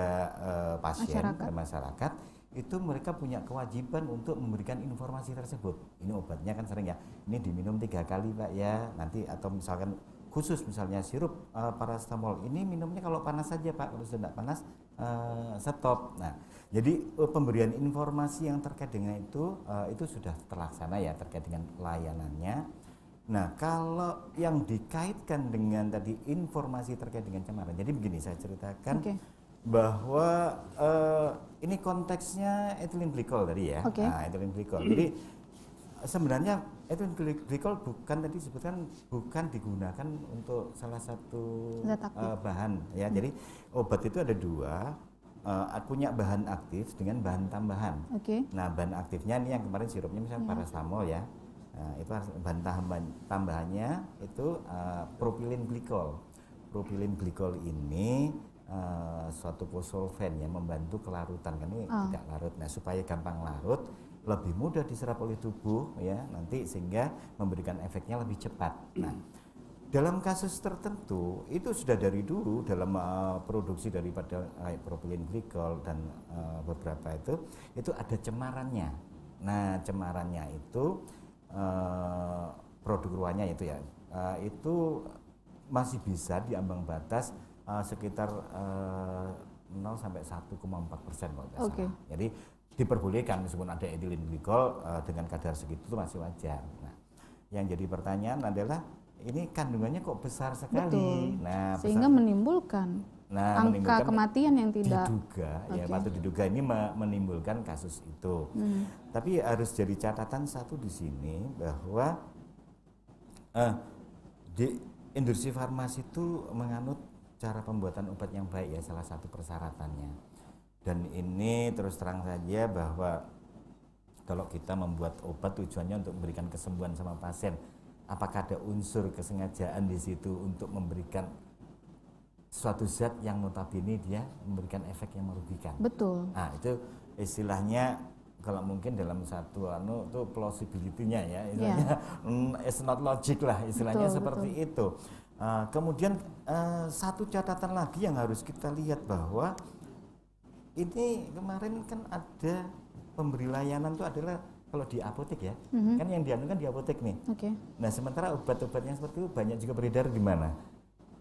pasien, masyarakat, itu mereka punya kewajiban untuk memberikan informasi tersebut. Ini obatnya kan sering ya, ini diminum 3 kali Pak ya, nanti atau misalkan khusus misalnya sirup paracetamol, ini minumnya kalau panas saja Pak, kalau sudah tidak panas stop. Nah, jadi pemberian informasi yang terkait dengan itu sudah terlaksana ya terkait dengan layanannya. Nah, kalau yang dikaitkan dengan tadi informasi terkait dengan cemaran, jadi begini saya ceritakan bahwa ini konteksnya ethylene glycol tadi ya, ethylene glycol. Jadi sebenarnya ethylene glycol bukan tadi disebutkan bukan digunakan untuk salah satu bahan ya. Jadi obat itu ada 2, punya bahan aktif dengan bahan tambahan. Nah, bahan aktifnya ini yang kemarin sirupnya misalnya paracetamol ya. Nah, itu bahan tambahannya itu propylene glycol. Propylene glycol ini suatu posolven yang membantu kelarutan, kan ini tidak larut. Nah, supaya gampang larut, lebih mudah diserap oleh tubuh ya nanti, sehingga memberikan efeknya lebih cepat. Nah, dalam kasus tertentu itu sudah dari dulu dalam produksi daripada propylene glikol dan beberapa itu ada cemarannya. Nah, cemarannya itu produk ruannya itu ya, itu masih bisa di ambang batas sekitar 0 sampai 1,4% kalau tidak salah. Jadi diperbolehkan meskipun ada ethylene glikol dengan kadar segitu itu masih wajar. Nah, yang jadi pertanyaan adalah ini kandungannya kok besar sekali. Betul. Nah, sehingga menimbulkan angka kematian yang tidak diduga, ya patut diduga ini menimbulkan kasus itu. Tapi harus jadi catatan satu di sini bahwa di industri farmasi itu menganut cara pembuatan obat yang baik ya, salah satu persyaratannya. Dan ini terus terang saja bahwa kalau kita membuat obat tujuannya untuk memberikan kesembuhan sama pasien, apakah ada unsur kesengajaan di situ untuk memberikan suatu zat yang notabene dia memberikan efek yang merugikan. Betul. Nah, itu istilahnya kalau mungkin dalam satu itu plausibility-nya ya, istilahnya it's not logic lah istilahnya, betul, seperti betul. Itu. Kemudian satu catatan lagi yang harus kita lihat bahwa ini kemarin kan ada pemberi layanan itu adalah kalau di apotek ya, kan yang dianukan di apotek nih. Nah, sementara obat-obat yang seperti itu banyak juga beredar di mana?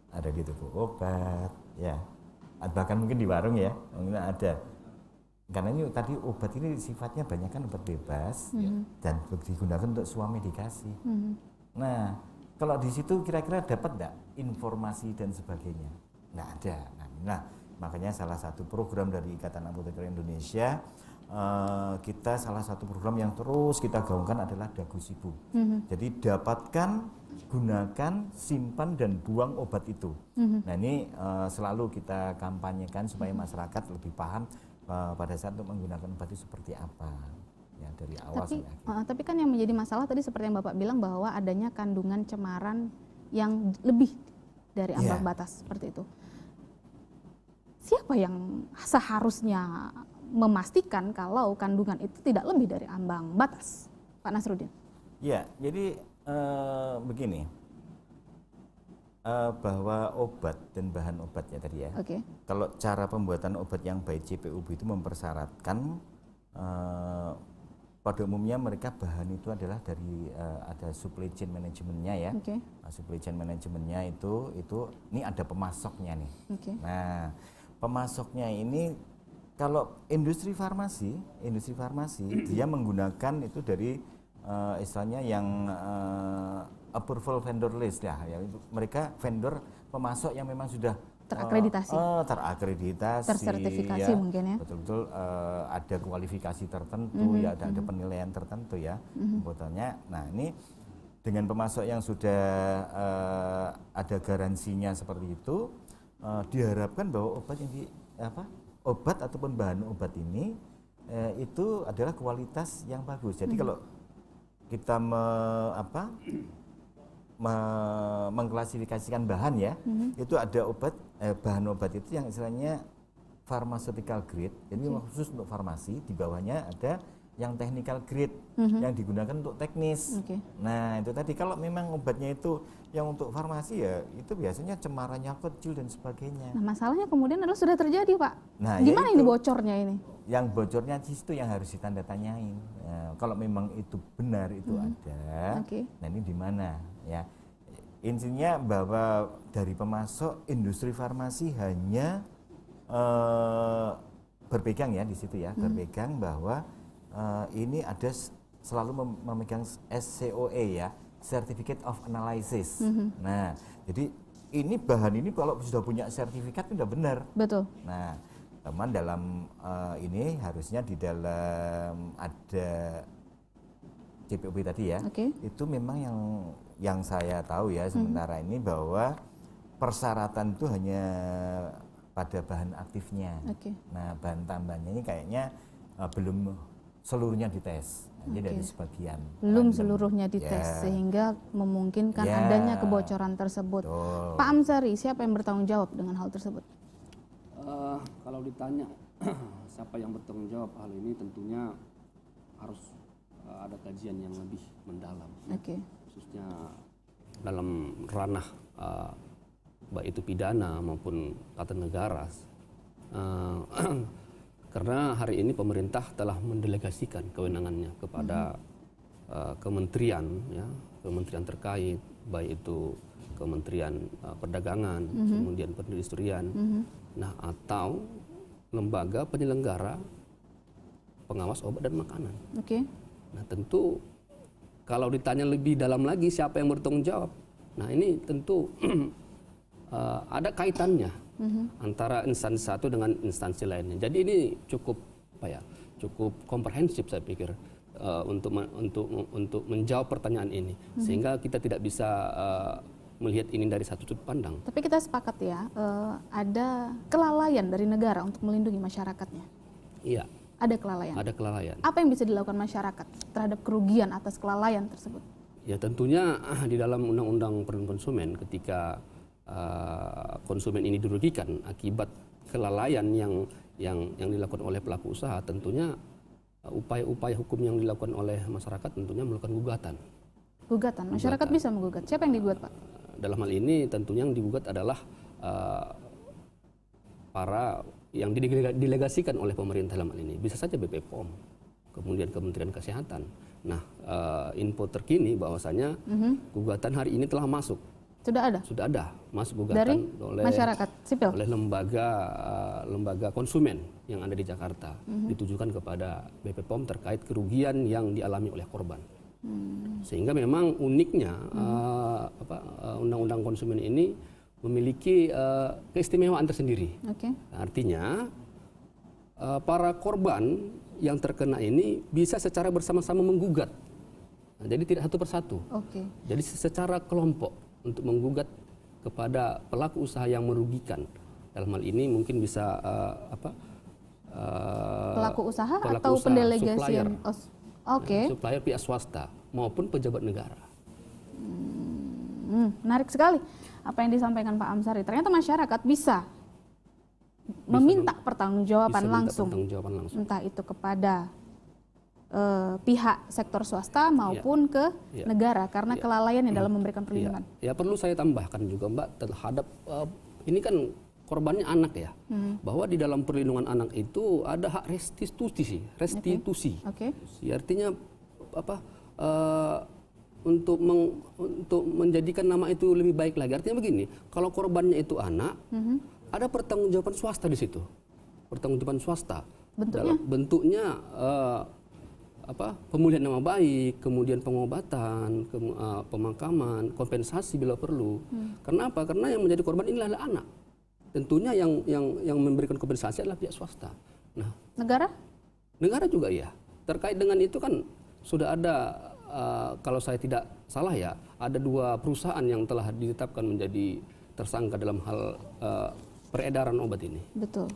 Ada di toko obat, ya, bahkan mungkin di warung ya, mungkin ada. Karena ini tadi obat ini sifatnya banyak kan obat bebas dan digunakan untuk swamedikasi. Nah, kalau di situ kira-kira dapat enggak informasi dan sebagainya? Nggak ada. Nah, makanya salah satu program dari Ikatan Apoteker Indonesia, kita salah satu program yang terus kita gaungkan adalah Dagu Sibu. Jadi dapatkan, gunakan, simpan dan buang obat itu. Nah, ini selalu kita kampanyekan supaya masyarakat lebih paham pada saat untuk menggunakan obat itu seperti apa. Ya, dari awal sampai akhir. Tapi kan yang menjadi masalah tadi seperti yang Bapak bilang bahwa adanya kandungan cemaran yang lebih dari ambang batas seperti itu. Siapa yang seharusnya memastikan kalau kandungan itu tidak lebih dari ambang batas, Pak Nasruddin? Ya, jadi begini, bahwa obat dan bahan obat ya tadi ya. Kalau cara pembuatan obat yang baik CPOB itu mempersyaratkan pada umumnya mereka bahan itu adalah dari ada supply chain manajemennya ya. Supply chain manajemennya itu ini ada pemasoknya nih. Nah, pemasoknya ini kalau industri farmasi dia menggunakan itu dari istilahnya yang approval vendor list ya, itu mereka vendor pemasok yang memang sudah terakreditasi, tersertifikasi ya, mungkin ya, betul-betul ada kualifikasi tertentu ya, ada penilaian tertentu ya pembuatannya. Nah, ini dengan pemasok yang sudah ada garansinya seperti itu, diharapkan bahwa obat ataupun bahan obat ini itu adalah kualitas yang bagus. Jadi kalau kita mengklasifikasikan bahan ya, itu ada bahan obat itu yang istilahnya pharmaceutical grade, jadi khusus untuk farmasi. Di bawahnya ada yang technical grade yang digunakan untuk teknis. Nah, itu tadi kalau memang obatnya itu yang untuk farmasi ya itu biasanya cemarannya kecil dan sebagainya. Nah, masalahnya kemudian adalah sudah terjadi, Pak. Nah, gimana ini bocornya ini? Yang bocornya di situ yang harus ditanda tanyain. Kalau memang itu benar itu ada, nah ini di mana ya? Intinya bahwa dari pemasok industri farmasi hanya berpegang ya di situ ya, berpegang bahwa ini ada selalu memegang SCOA ya, Certificate of Analysis. Nah, jadi ini bahan ini kalau sudah punya sertifikat sudah benar. Betul. Nah, teman dalam ini harusnya di dalam ada CPOB tadi ya, itu memang yang saya tahu ya sementara ini bahwa persyaratan itu hanya pada bahan aktifnya. Nah, bahan tambahnya ini kayaknya belum seluruhnya dites, jadi dari sebagian. Belum seluruhnya dites sehingga memungkinkan adanya kebocoran tersebut. Pak Amsari, siapa yang bertanggung jawab dengan hal tersebut? Kalau ditanya siapa yang bertanggung jawab hal ini, tentunya harus ada kajian yang lebih mendalam, khususnya dalam ranah baik itu pidana maupun tata negara. Karena hari ini pemerintah telah mendelegasikan kewenangannya kepada kementerian, ya, kementerian terkait, baik itu Kementerian Perdagangan, kemudian Perindustrian, nah atau lembaga penyelenggara pengawas obat dan makanan. Oke. Nah tentu kalau ditanya lebih dalam lagi siapa yang bertanggung jawab, nah ini tentu ada kaitannya antara instansi satu dengan instansi lainnya. Jadi ini cukup cukup komprehensif saya pikir untuk menjawab pertanyaan ini, sehingga kita tidak bisa melihat ini dari satu sudut pandang. Tapi kita sepakat ya, ada kelalaian dari negara untuk melindungi masyarakatnya. Iya. Ada kelalaian. Ada kelalaian. Apa yang bisa dilakukan masyarakat terhadap kerugian atas kelalaian tersebut? Ya tentunya di dalam Undang-Undang Perlindungan Konsumen, ketika konsumen ini dirugikan akibat kelalaian yang dilakukan oleh pelaku usaha, tentunya upaya-upaya hukum yang dilakukan oleh masyarakat tentunya melakukan gugatan. Gugatan, masyarakat bisa menggugat. Siapa yang digugat, Pak? Dalam hal ini tentunya yang digugat adalah para yang didelegasikan oleh pemerintah dalam hal ini. Bisa saja BP POM, kemudian Kementerian Kesehatan. Nah, info terkini bahwasanya gugatan hari ini telah masuk. Sudah ada? Sudah ada, masuk gugatan dari oleh masyarakat sipil? Oleh lembaga konsumen yang ada di Jakarta, ditujukan kepada BP POM terkait kerugian yang dialami oleh korban. Sehingga memang uniknya Undang-Undang Konsumen ini memiliki keistimewaan tersendiri. Okay. Artinya para korban yang terkena ini bisa secara bersama-sama menggugat. Nah, jadi tidak satu persatu. Okay. Jadi secara kelompok untuk menggugat kepada pelaku usaha yang merugikan. Dalam hal ini mungkin bisa pelaku usaha atau pendelegasian? Oke. Supplier pihak swasta maupun pejabat negara. Menarik sekali apa yang disampaikan Pak Amsari. Ternyata masyarakat bisa meminta pertanggungjawaban langsung, entah itu kepada pihak sektor swasta maupun ke negara karena kelalaian yang dalam memberikan perlindungan. Ya perlu saya tambahkan juga Mbak terhadap ini kan korbannya anak ya, bahwa di dalam perlindungan anak itu ada hak restitusi. Okay. Ya, artinya untuk menjadikan nama itu lebih baik lagi. Artinya begini, kalau korbannya itu anak, ada pertanggungjawaban swasta di situ, pertanggungjawaban swasta. Bentuknya pemulihan nama baik, kemudian pengobatan, pemakaman, kompensasi bila perlu. Kenapa? Karena yang menjadi korban ini adalah anak. Tentunya yang memberikan kompensasi adalah pihak swasta. Nah, negara juga ya. Terkait dengan itu kan sudah ada, kalau saya tidak salah ya, ada 2 perusahaan yang telah ditetapkan menjadi tersangka dalam hal peredaran obat ini. Betul.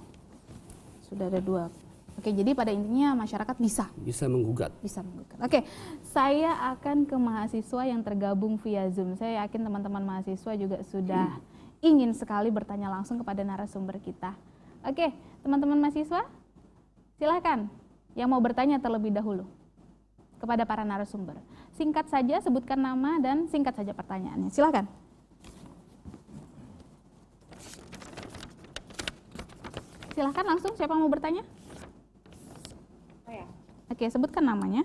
Sudah ada 2. Oke, jadi pada intinya masyarakat bisa menggugat. Oke, saya akan ke mahasiswa yang tergabung via Zoom. Saya yakin teman-teman mahasiswa juga sudah ingin sekali bertanya langsung kepada narasumber kita. Oke, teman-teman mahasiswa, silakan yang mau bertanya terlebih dahulu kepada para narasumber. Singkat saja, sebutkan nama dan singkat saja pertanyaannya. Silakan. Silakan langsung, siapa mau bertanya? Oke, sebutkan namanya.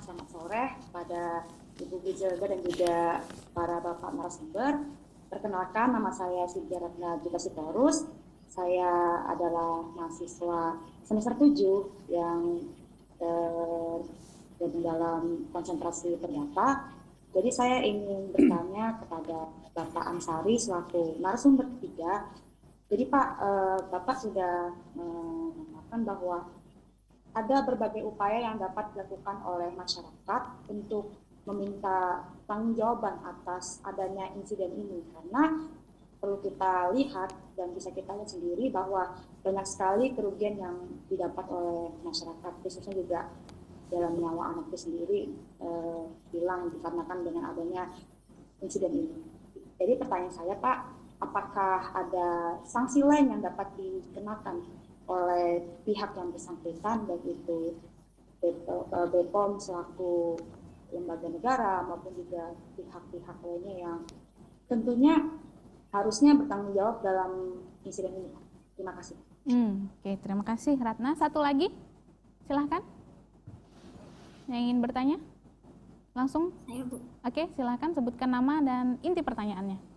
Selamat sore pada Ibu Gizelda dan juga para Bapak narasumber. Perkenalkan, nama saya Sidya Ratna Gita Sitorus. Saya adalah mahasiswa semester 7 yang tergabung dalam konsentrasi perdata. Jadi saya ingin bertanya kepada Bapak Amsari selaku narasumber ketiga. Jadi Pak, Bapak sudah mengatakan bahwa ada berbagai upaya yang dapat dilakukan oleh masyarakat untuk meminta pertanggungjawaban atas adanya insiden ini. Karena perlu kita lihat dan bisa kita lihat sendiri bahwa banyak sekali kerugian yang didapat oleh masyarakat, khususnya juga dalam nyawa anak itu sendiri hilang dikarenakan dengan adanya insiden ini. Jadi pertanyaan saya Pak, apakah ada sanksi lain yang dapat dikenakan oleh pihak yang bersangkutan, baik itu BPOM selaku lembaga negara maupun juga pihak-pihak lainnya yang tentunya harusnya bertanggung jawab dalam insiden ini. Terima kasih. Oke, terima kasih Ratna. Satu lagi, silahkan. Yang ingin bertanya? Langsung? Saya, Bu. Oke, silahkan sebutkan nama dan inti pertanyaannya.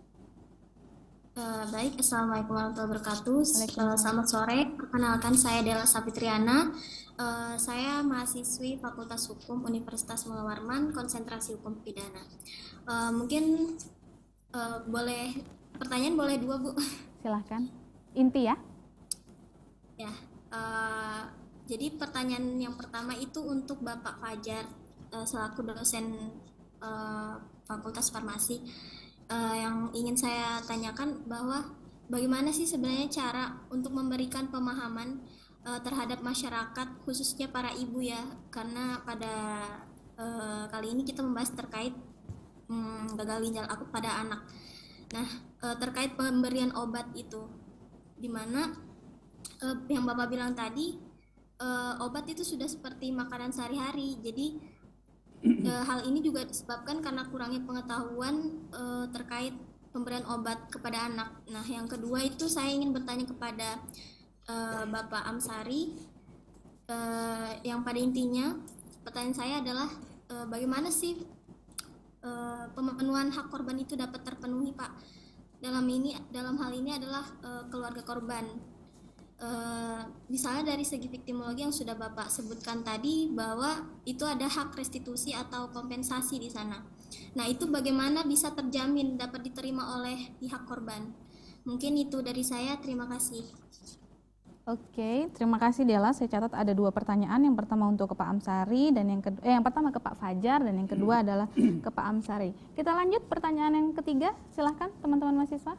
Baik, Assalamualaikum warahmatullahi wabarakatuh. Waalaikumsalam. Selamat sore, perkenalkan saya Della Safitriana. Saya mahasiswi Fakultas Hukum Universitas Mula Warman, konsentrasi hukum pidana. Mungkin boleh pertanyaan boleh 2, Bu. Silahkan. Inti ya. Ya, jadi pertanyaan yang pertama itu untuk Bapak Fajar selaku dosen Fakultas Farmasi. Yang ingin saya tanyakan bahwa bagaimana sih sebenarnya cara untuk memberikan pemahaman terhadap masyarakat khususnya para ibu ya, karena pada kali ini kita membahas terkait gagal ginjal akut pada anak. Nah, terkait pemberian obat itu, dimana yang Bapak bilang tadi obat itu sudah seperti makanan sehari-hari, jadi hal ini juga disebabkan karena kurangnya pengetahuan terkait pemberian obat kepada anak. Nah, yang kedua itu saya ingin bertanya kepada Bapak Amsari, yang pada intinya pertanyaan saya adalah bagaimana sih pemenuhan hak korban itu dapat terpenuhi, Pak? Dalam hal ini adalah keluarga korban. Misalnya dari segi viktimologi yang sudah Bapak sebutkan tadi bahwa itu ada hak restitusi atau kompensasi di sana. Nah, itu bagaimana bisa terjamin dapat diterima oleh pihak korban? Mungkin itu dari saya, terima kasih. Oke, terima kasih Della. Saya catat ada 2 pertanyaan. Yang pertama untuk ke Pak Amsari dan yang pertama ke Pak Fajar dan yang kedua adalah ke Pak Amsari. Kita lanjut pertanyaan yang ketiga. Silahkan teman-teman mahasiswa.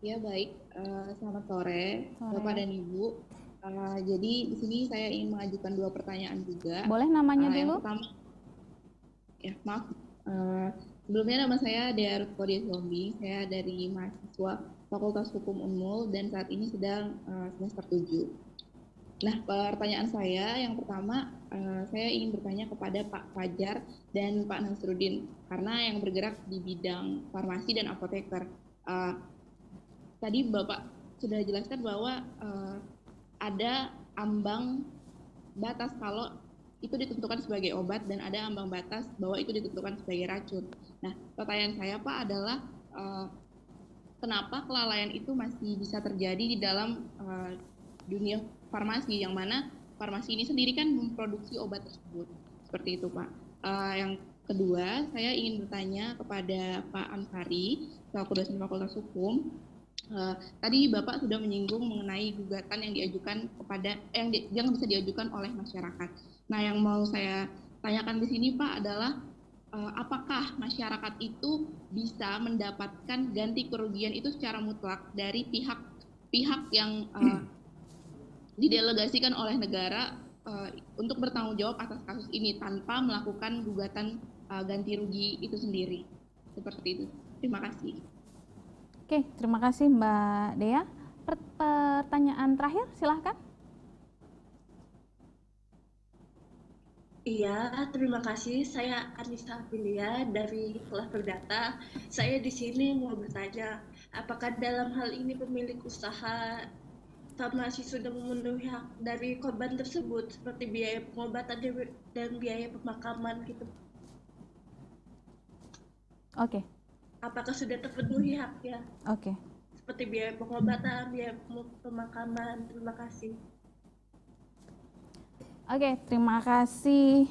Ya baik, selamat sore Bapak dan Ibu. Jadi di sini saya ingin mengajukan 2 pertanyaan juga. Boleh namanya dulu? Yang pertama, ya maaf, sebelumnya nama saya Dea Rutkodi Zombi, saya dari mahasiswa Fakultas Hukum Unmul dan saat ini sedang semester 7. Nah, pertanyaan saya yang pertama, saya ingin bertanya kepada Pak Fajar dan Pak Nasruddin karena yang bergerak di bidang farmasi dan apoteker. Tadi Bapak sudah jelaskan bahwa ada ambang batas kalau itu ditentukan sebagai obat dan ada ambang batas bahwa itu ditentukan sebagai racun. Nah, pertanyaan saya Pak adalah kenapa kelalaian itu masih bisa terjadi di dalam dunia farmasi, yang mana farmasi ini sendiri kan memproduksi obat tersebut. Seperti itu Pak. Yang kedua, saya ingin bertanya kepada Pak Amsari, selaku dosen Fakultas Hukum. Tadi Bapak sudah menyinggung mengenai gugatan yang diajukan kepada yang bisa diajukan oleh masyarakat. Nah, yang mau saya tanyakan di sini Pak adalah apakah masyarakat itu bisa mendapatkan ganti kerugian itu secara mutlak dari pihak yang didelegasikan oleh negara untuk bertanggung jawab atas kasus ini tanpa melakukan gugatan ganti rugi itu sendiri. Seperti itu. Terima kasih. Oke, terima kasih Mbak Dea. Pertanyaan terakhir, silahkan. Iya, terima kasih. Saya Anissa Aprilia dari kelas Perdata. Saya di sini mau bertanya, apakah dalam hal ini pemilik usaha farmasi sudah memenuhi hak dari korban tersebut, seperti biaya pengobatan dan biaya pemakaman gitu? Oke. Apakah sudah terpenuhi haknya? Oke. Seperti biaya pengobatan, biaya pemakaman. Terima kasih. Oke, terima kasih.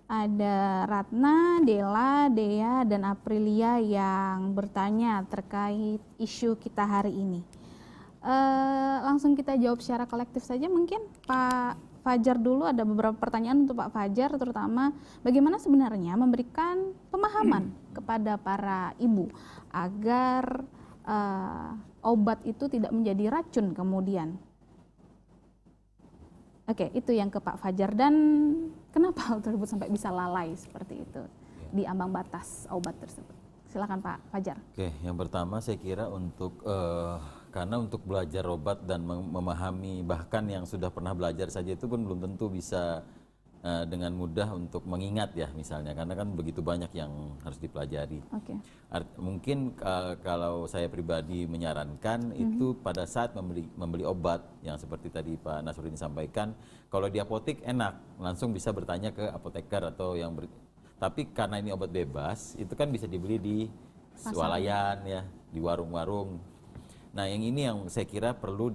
Ada Ratna, Della, Dea, dan Aprilia yang bertanya terkait isu kita hari ini. Langsung kita jawab secara kolektif saja mungkin. Pak Fajar dulu, ada beberapa pertanyaan untuk Pak Fajar, terutama bagaimana sebenarnya memberikan pemahaman kepada para ibu agar obat itu tidak menjadi racun kemudian. Oke, itu yang ke Pak Fajar. Dan kenapa hal tersebut sampai bisa lalai seperti itu di ambang batas obat tersebut? Silakan Pak Fajar. Oke, yang pertama saya kira karena untuk belajar obat dan memahami bahkan yang sudah pernah belajar saja itu pun belum tentu bisa dengan mudah untuk mengingat ya misalnya, karena kan begitu banyak yang harus dipelajari. Mungkin kalau saya pribadi menyarankan itu pada saat membeli obat yang seperti tadi Pak Nasruddin sampaikan, kalau di apotek enak langsung bisa bertanya ke apoteker atau yang tapi karena ini obat bebas itu kan bisa dibeli di swalayan ya, di warung-warung. Nah yang ini yang saya kira perlu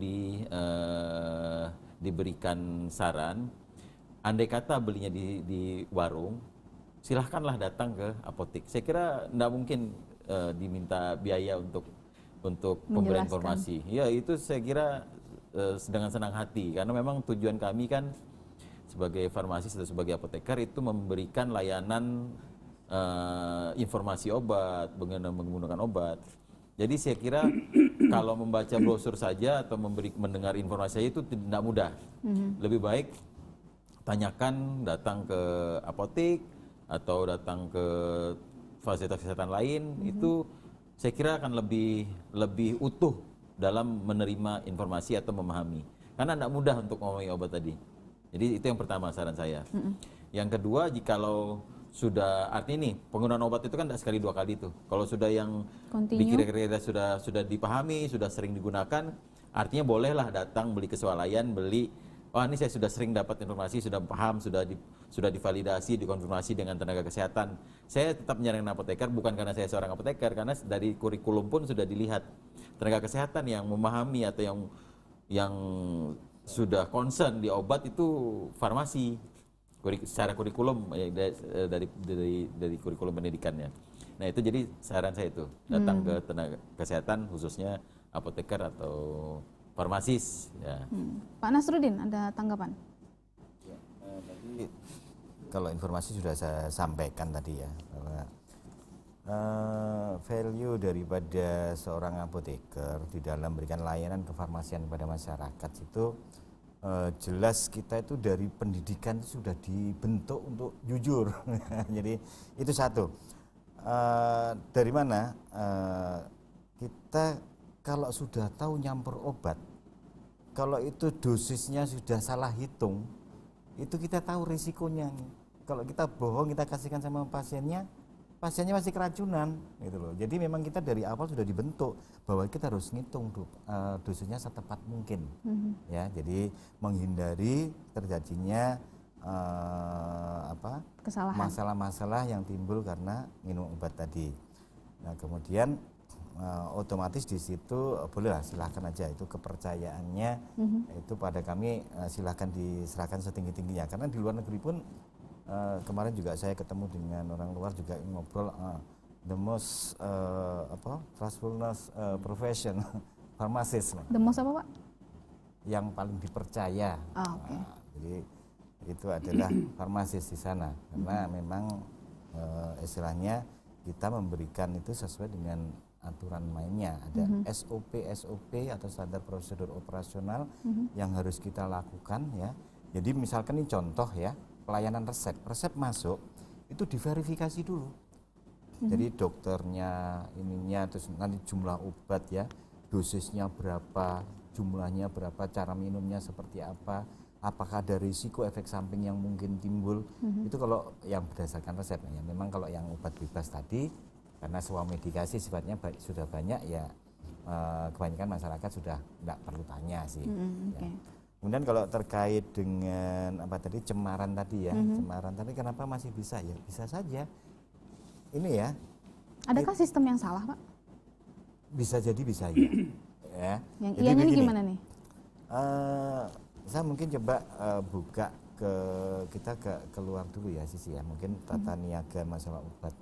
diberikan saran. Andai kata belinya di warung, silahkanlah datang ke apotek. Saya kira tidak mungkin diminta biaya untuk pemberian informasi. Ya itu saya kira dengan senang hati, karena memang tujuan kami kan sebagai farmasis atau sebagai apoteker itu memberikan layanan informasi obat, menggunakan obat. Jadi saya kira kalau membaca brosur saja atau mendengar informasi saja itu tidak mudah. Lebih baik tanyakan, datang ke apotek atau datang ke fasilitas kesehatan lain, itu saya kira akan lebih utuh dalam menerima informasi atau memahami. Karena tidak mudah untuk memahami obat tadi. Jadi itu yang pertama saran saya. Yang kedua, jikalau sudah artinya nih penggunaan obat itu kan tidak sekali 2 kali tuh. Kalau sudah yang dikira-kira sudah dipahami, sudah sering digunakan, artinya bolehlah datang beli ke swalayan, beli. Oh ini saya sudah sering dapat informasi, sudah paham, sudah divalidasi, dikonfirmasi dengan tenaga kesehatan. Saya tetap menyarankan apoteker bukan karena saya seorang apoteker, karena dari kurikulum pun sudah dilihat tenaga kesehatan yang memahami atau yang sudah concern di obat itu farmasi secara kurikulum dari kurikulum pendidikannya. Nah itu jadi saran saya itu datang ke tenaga kesehatan khususnya apoteker atau farmasis ya. Pak Nasruddin ada tanggapan? Ya, tadi kalau informasi sudah saya sampaikan tadi ya, bahwa value daripada seorang apoteker di dalam memberikan layanan kefarmasian kepada masyarakat itu jelas kita itu dari pendidikan itu sudah dibentuk untuk jujur. Jadi itu satu. Dari mana kita kalau sudah tahu nyampur obat, kalau itu dosisnya sudah salah hitung, itu kita tahu risikonya. Kalau kita bohong, kita kasihkan sama pasiennya masih keracunan, gitu loh. Jadi memang kita dari awal sudah dibentuk bahwa kita harus ngitung dosisnya setepat mungkin, ya. Jadi menghindari terjadinya masalah-masalah yang timbul karena minum obat tadi. Nah kemudian otomatis di situ bolehlah silahkan aja itu kepercayaannya itu pada kami silahkan diserahkan setinggi-tingginya, karena di luar negeri pun kemarin juga saya ketemu dengan orang luar juga ngobrol the most trustfulness profession pharmacist. The most apa Pak? Yang paling dipercaya. Jadi itu adalah farmasis di sana, karena memang istilahnya kita memberikan itu sesuai dengan aturan mainnya, ada SOP atau standar prosedur operasional yang harus kita lakukan ya. Jadi misalkan ini contoh ya, pelayanan resep masuk itu diverifikasi dulu. Jadi dokternya ininya, terus nanti jumlah obat ya, dosisnya berapa, jumlahnya berapa, cara minumnya seperti apa, apakah ada risiko efek samping yang mungkin timbul. Itu kalau yang berdasarkan resep ya. Memang kalau yang obat bebas tadi karena semua medikasi sifatnya sudah banyak ya, kebanyakan masyarakat sudah tidak perlu tanya sih. Ya. Kemudian kalau terkait dengan apa tadi cemaran tadi ya, cemaran tadi kenapa masih bisa ya? Bisa saja. Ini ya. Adakah sistem yang salah Pak? Bisa jadi bisa ya. Ya. Yang iyanya ini gimana nih? Saya mungkin coba buka kita keluar dulu ya Sisi ya, mungkin tata niaga masalah obat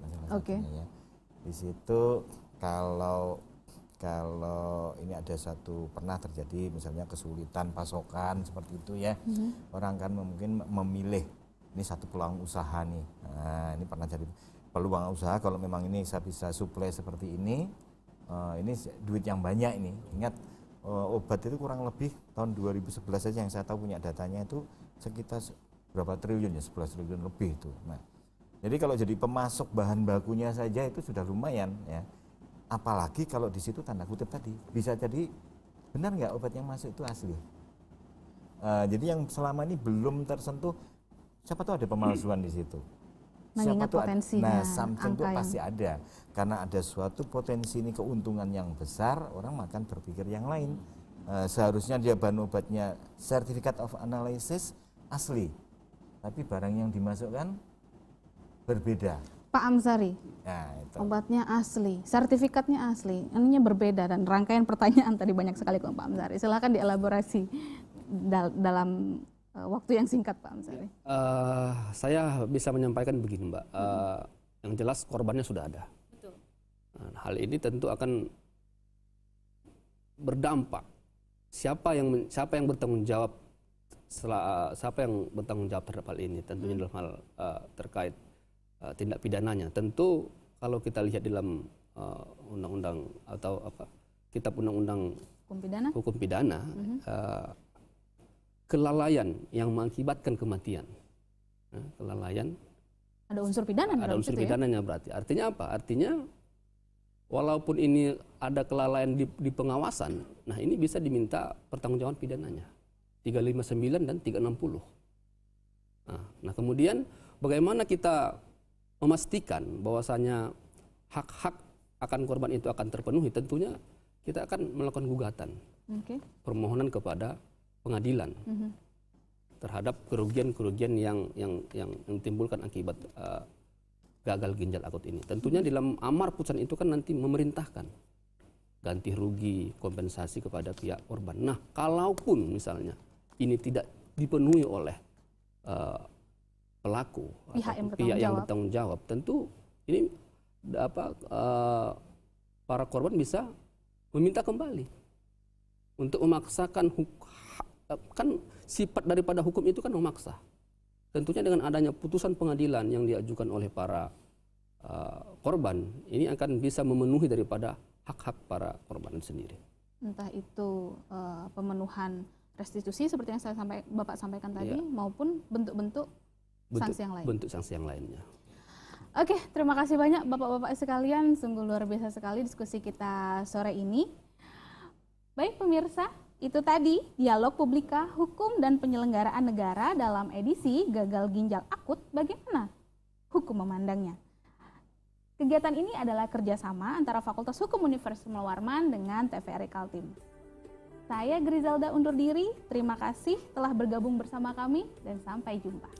ya. Di situ kalau ini ada pernah terjadi misalnya kesulitan pasokan seperti itu ya, orang kan mungkin memilih ini satu peluang usaha nih. Nah, ini pernah jadi peluang usaha kalau memang ini saya bisa suplai seperti ini duit yang banyak ini. Ingat obat itu kurang lebih tahun 2011 saja yang saya tahu punya datanya itu sekitar berapa triliun ya, 11 triliun lebih itu. Nah, jadi kalau jadi pemasok bahan bakunya saja itu sudah lumayan ya. Apalagi kalau di situ tanda kutip tadi bisa jadi benar nggak obat yang masuk itu asli. Jadi yang selama ini belum tersentuh siapa tahu ada pemalsuan di situ. Mengingat potensinya, something itu angka pasti ada. Karena ada suatu potensi ini keuntungan yang besar, orang akan berpikir yang lain. Seharusnya dia bahan obatnya certificate of analysis asli, tapi barang yang dimasukkan berbeda. Pak Amsari, Nah, itu. obatnya asli, sertifikatnya asli, ininya berbeda, dan rangkaian pertanyaan tadi banyak sekali Pak Amsari. Silakan dielaborasi dalam waktu yang singkat Pak Amsari. Saya bisa menyampaikan begini Mbak, yang jelas korbannya sudah ada. Betul. Nah, hal ini tentu akan berdampak. Siapa yang bertanggung jawab terhadap hal ini? Tentunya dalam hal terkait tindak pidananya. Tentu kalau kita lihat dalam undang-undang atau kitab undang-undang hukum pidana, kelalaian yang mengakibatkan kematian, kelalaian ada unsur pidana, ada unsur pidananya. Berarti artinya apa? Artinya walaupun ini ada kelalaian di pengawasan, nah ini bisa diminta pertanggungjawaban pidananya 359 dan 360. Nah kemudian bagaimana kita memastikan bahwasanya hak-hak akan korban itu akan terpenuhi? Tentunya kita akan melakukan gugatan, permohonan kepada pengadilan terhadap kerugian-kerugian yang ditimbulkan akibat gagal ginjal akut ini. Tentunya dalam amar putusan itu kan nanti memerintahkan ganti rugi, kompensasi kepada pihak korban. Nah, kalaupun misalnya ini tidak dipenuhi oleh pelaku pihak yang bertanggung jawab, tentu ini para korban bisa meminta kembali untuk memaksakan kan sifat daripada hukum itu kan memaksa. Tentunya dengan adanya putusan pengadilan yang diajukan oleh para korban, ini akan bisa memenuhi daripada hak-hak para korban sendiri. Entah itu Pemenuhan restitusi seperti yang Bapak sampaikan tadi, maupun bentuk-bentuk sanksi yang lain. Bentuk sanksi yang lainnya. Oke, terima kasih banyak Bapak-Bapak sekalian. Sungguh luar biasa sekali diskusi kita sore ini. Baik pemirsa, itu tadi dialog Publika Hukum dan Penyelenggaraan Negara dalam edisi Gagal Ginjal Akut, bagaimana hukum memandangnya. Kegiatan ini adalah kerjasama antara Fakultas Hukum Universitas Muhammad Warman dengan TVRI Kaltim. Saya Griselda undur diri, terima kasih telah bergabung bersama kami dan sampai jumpa.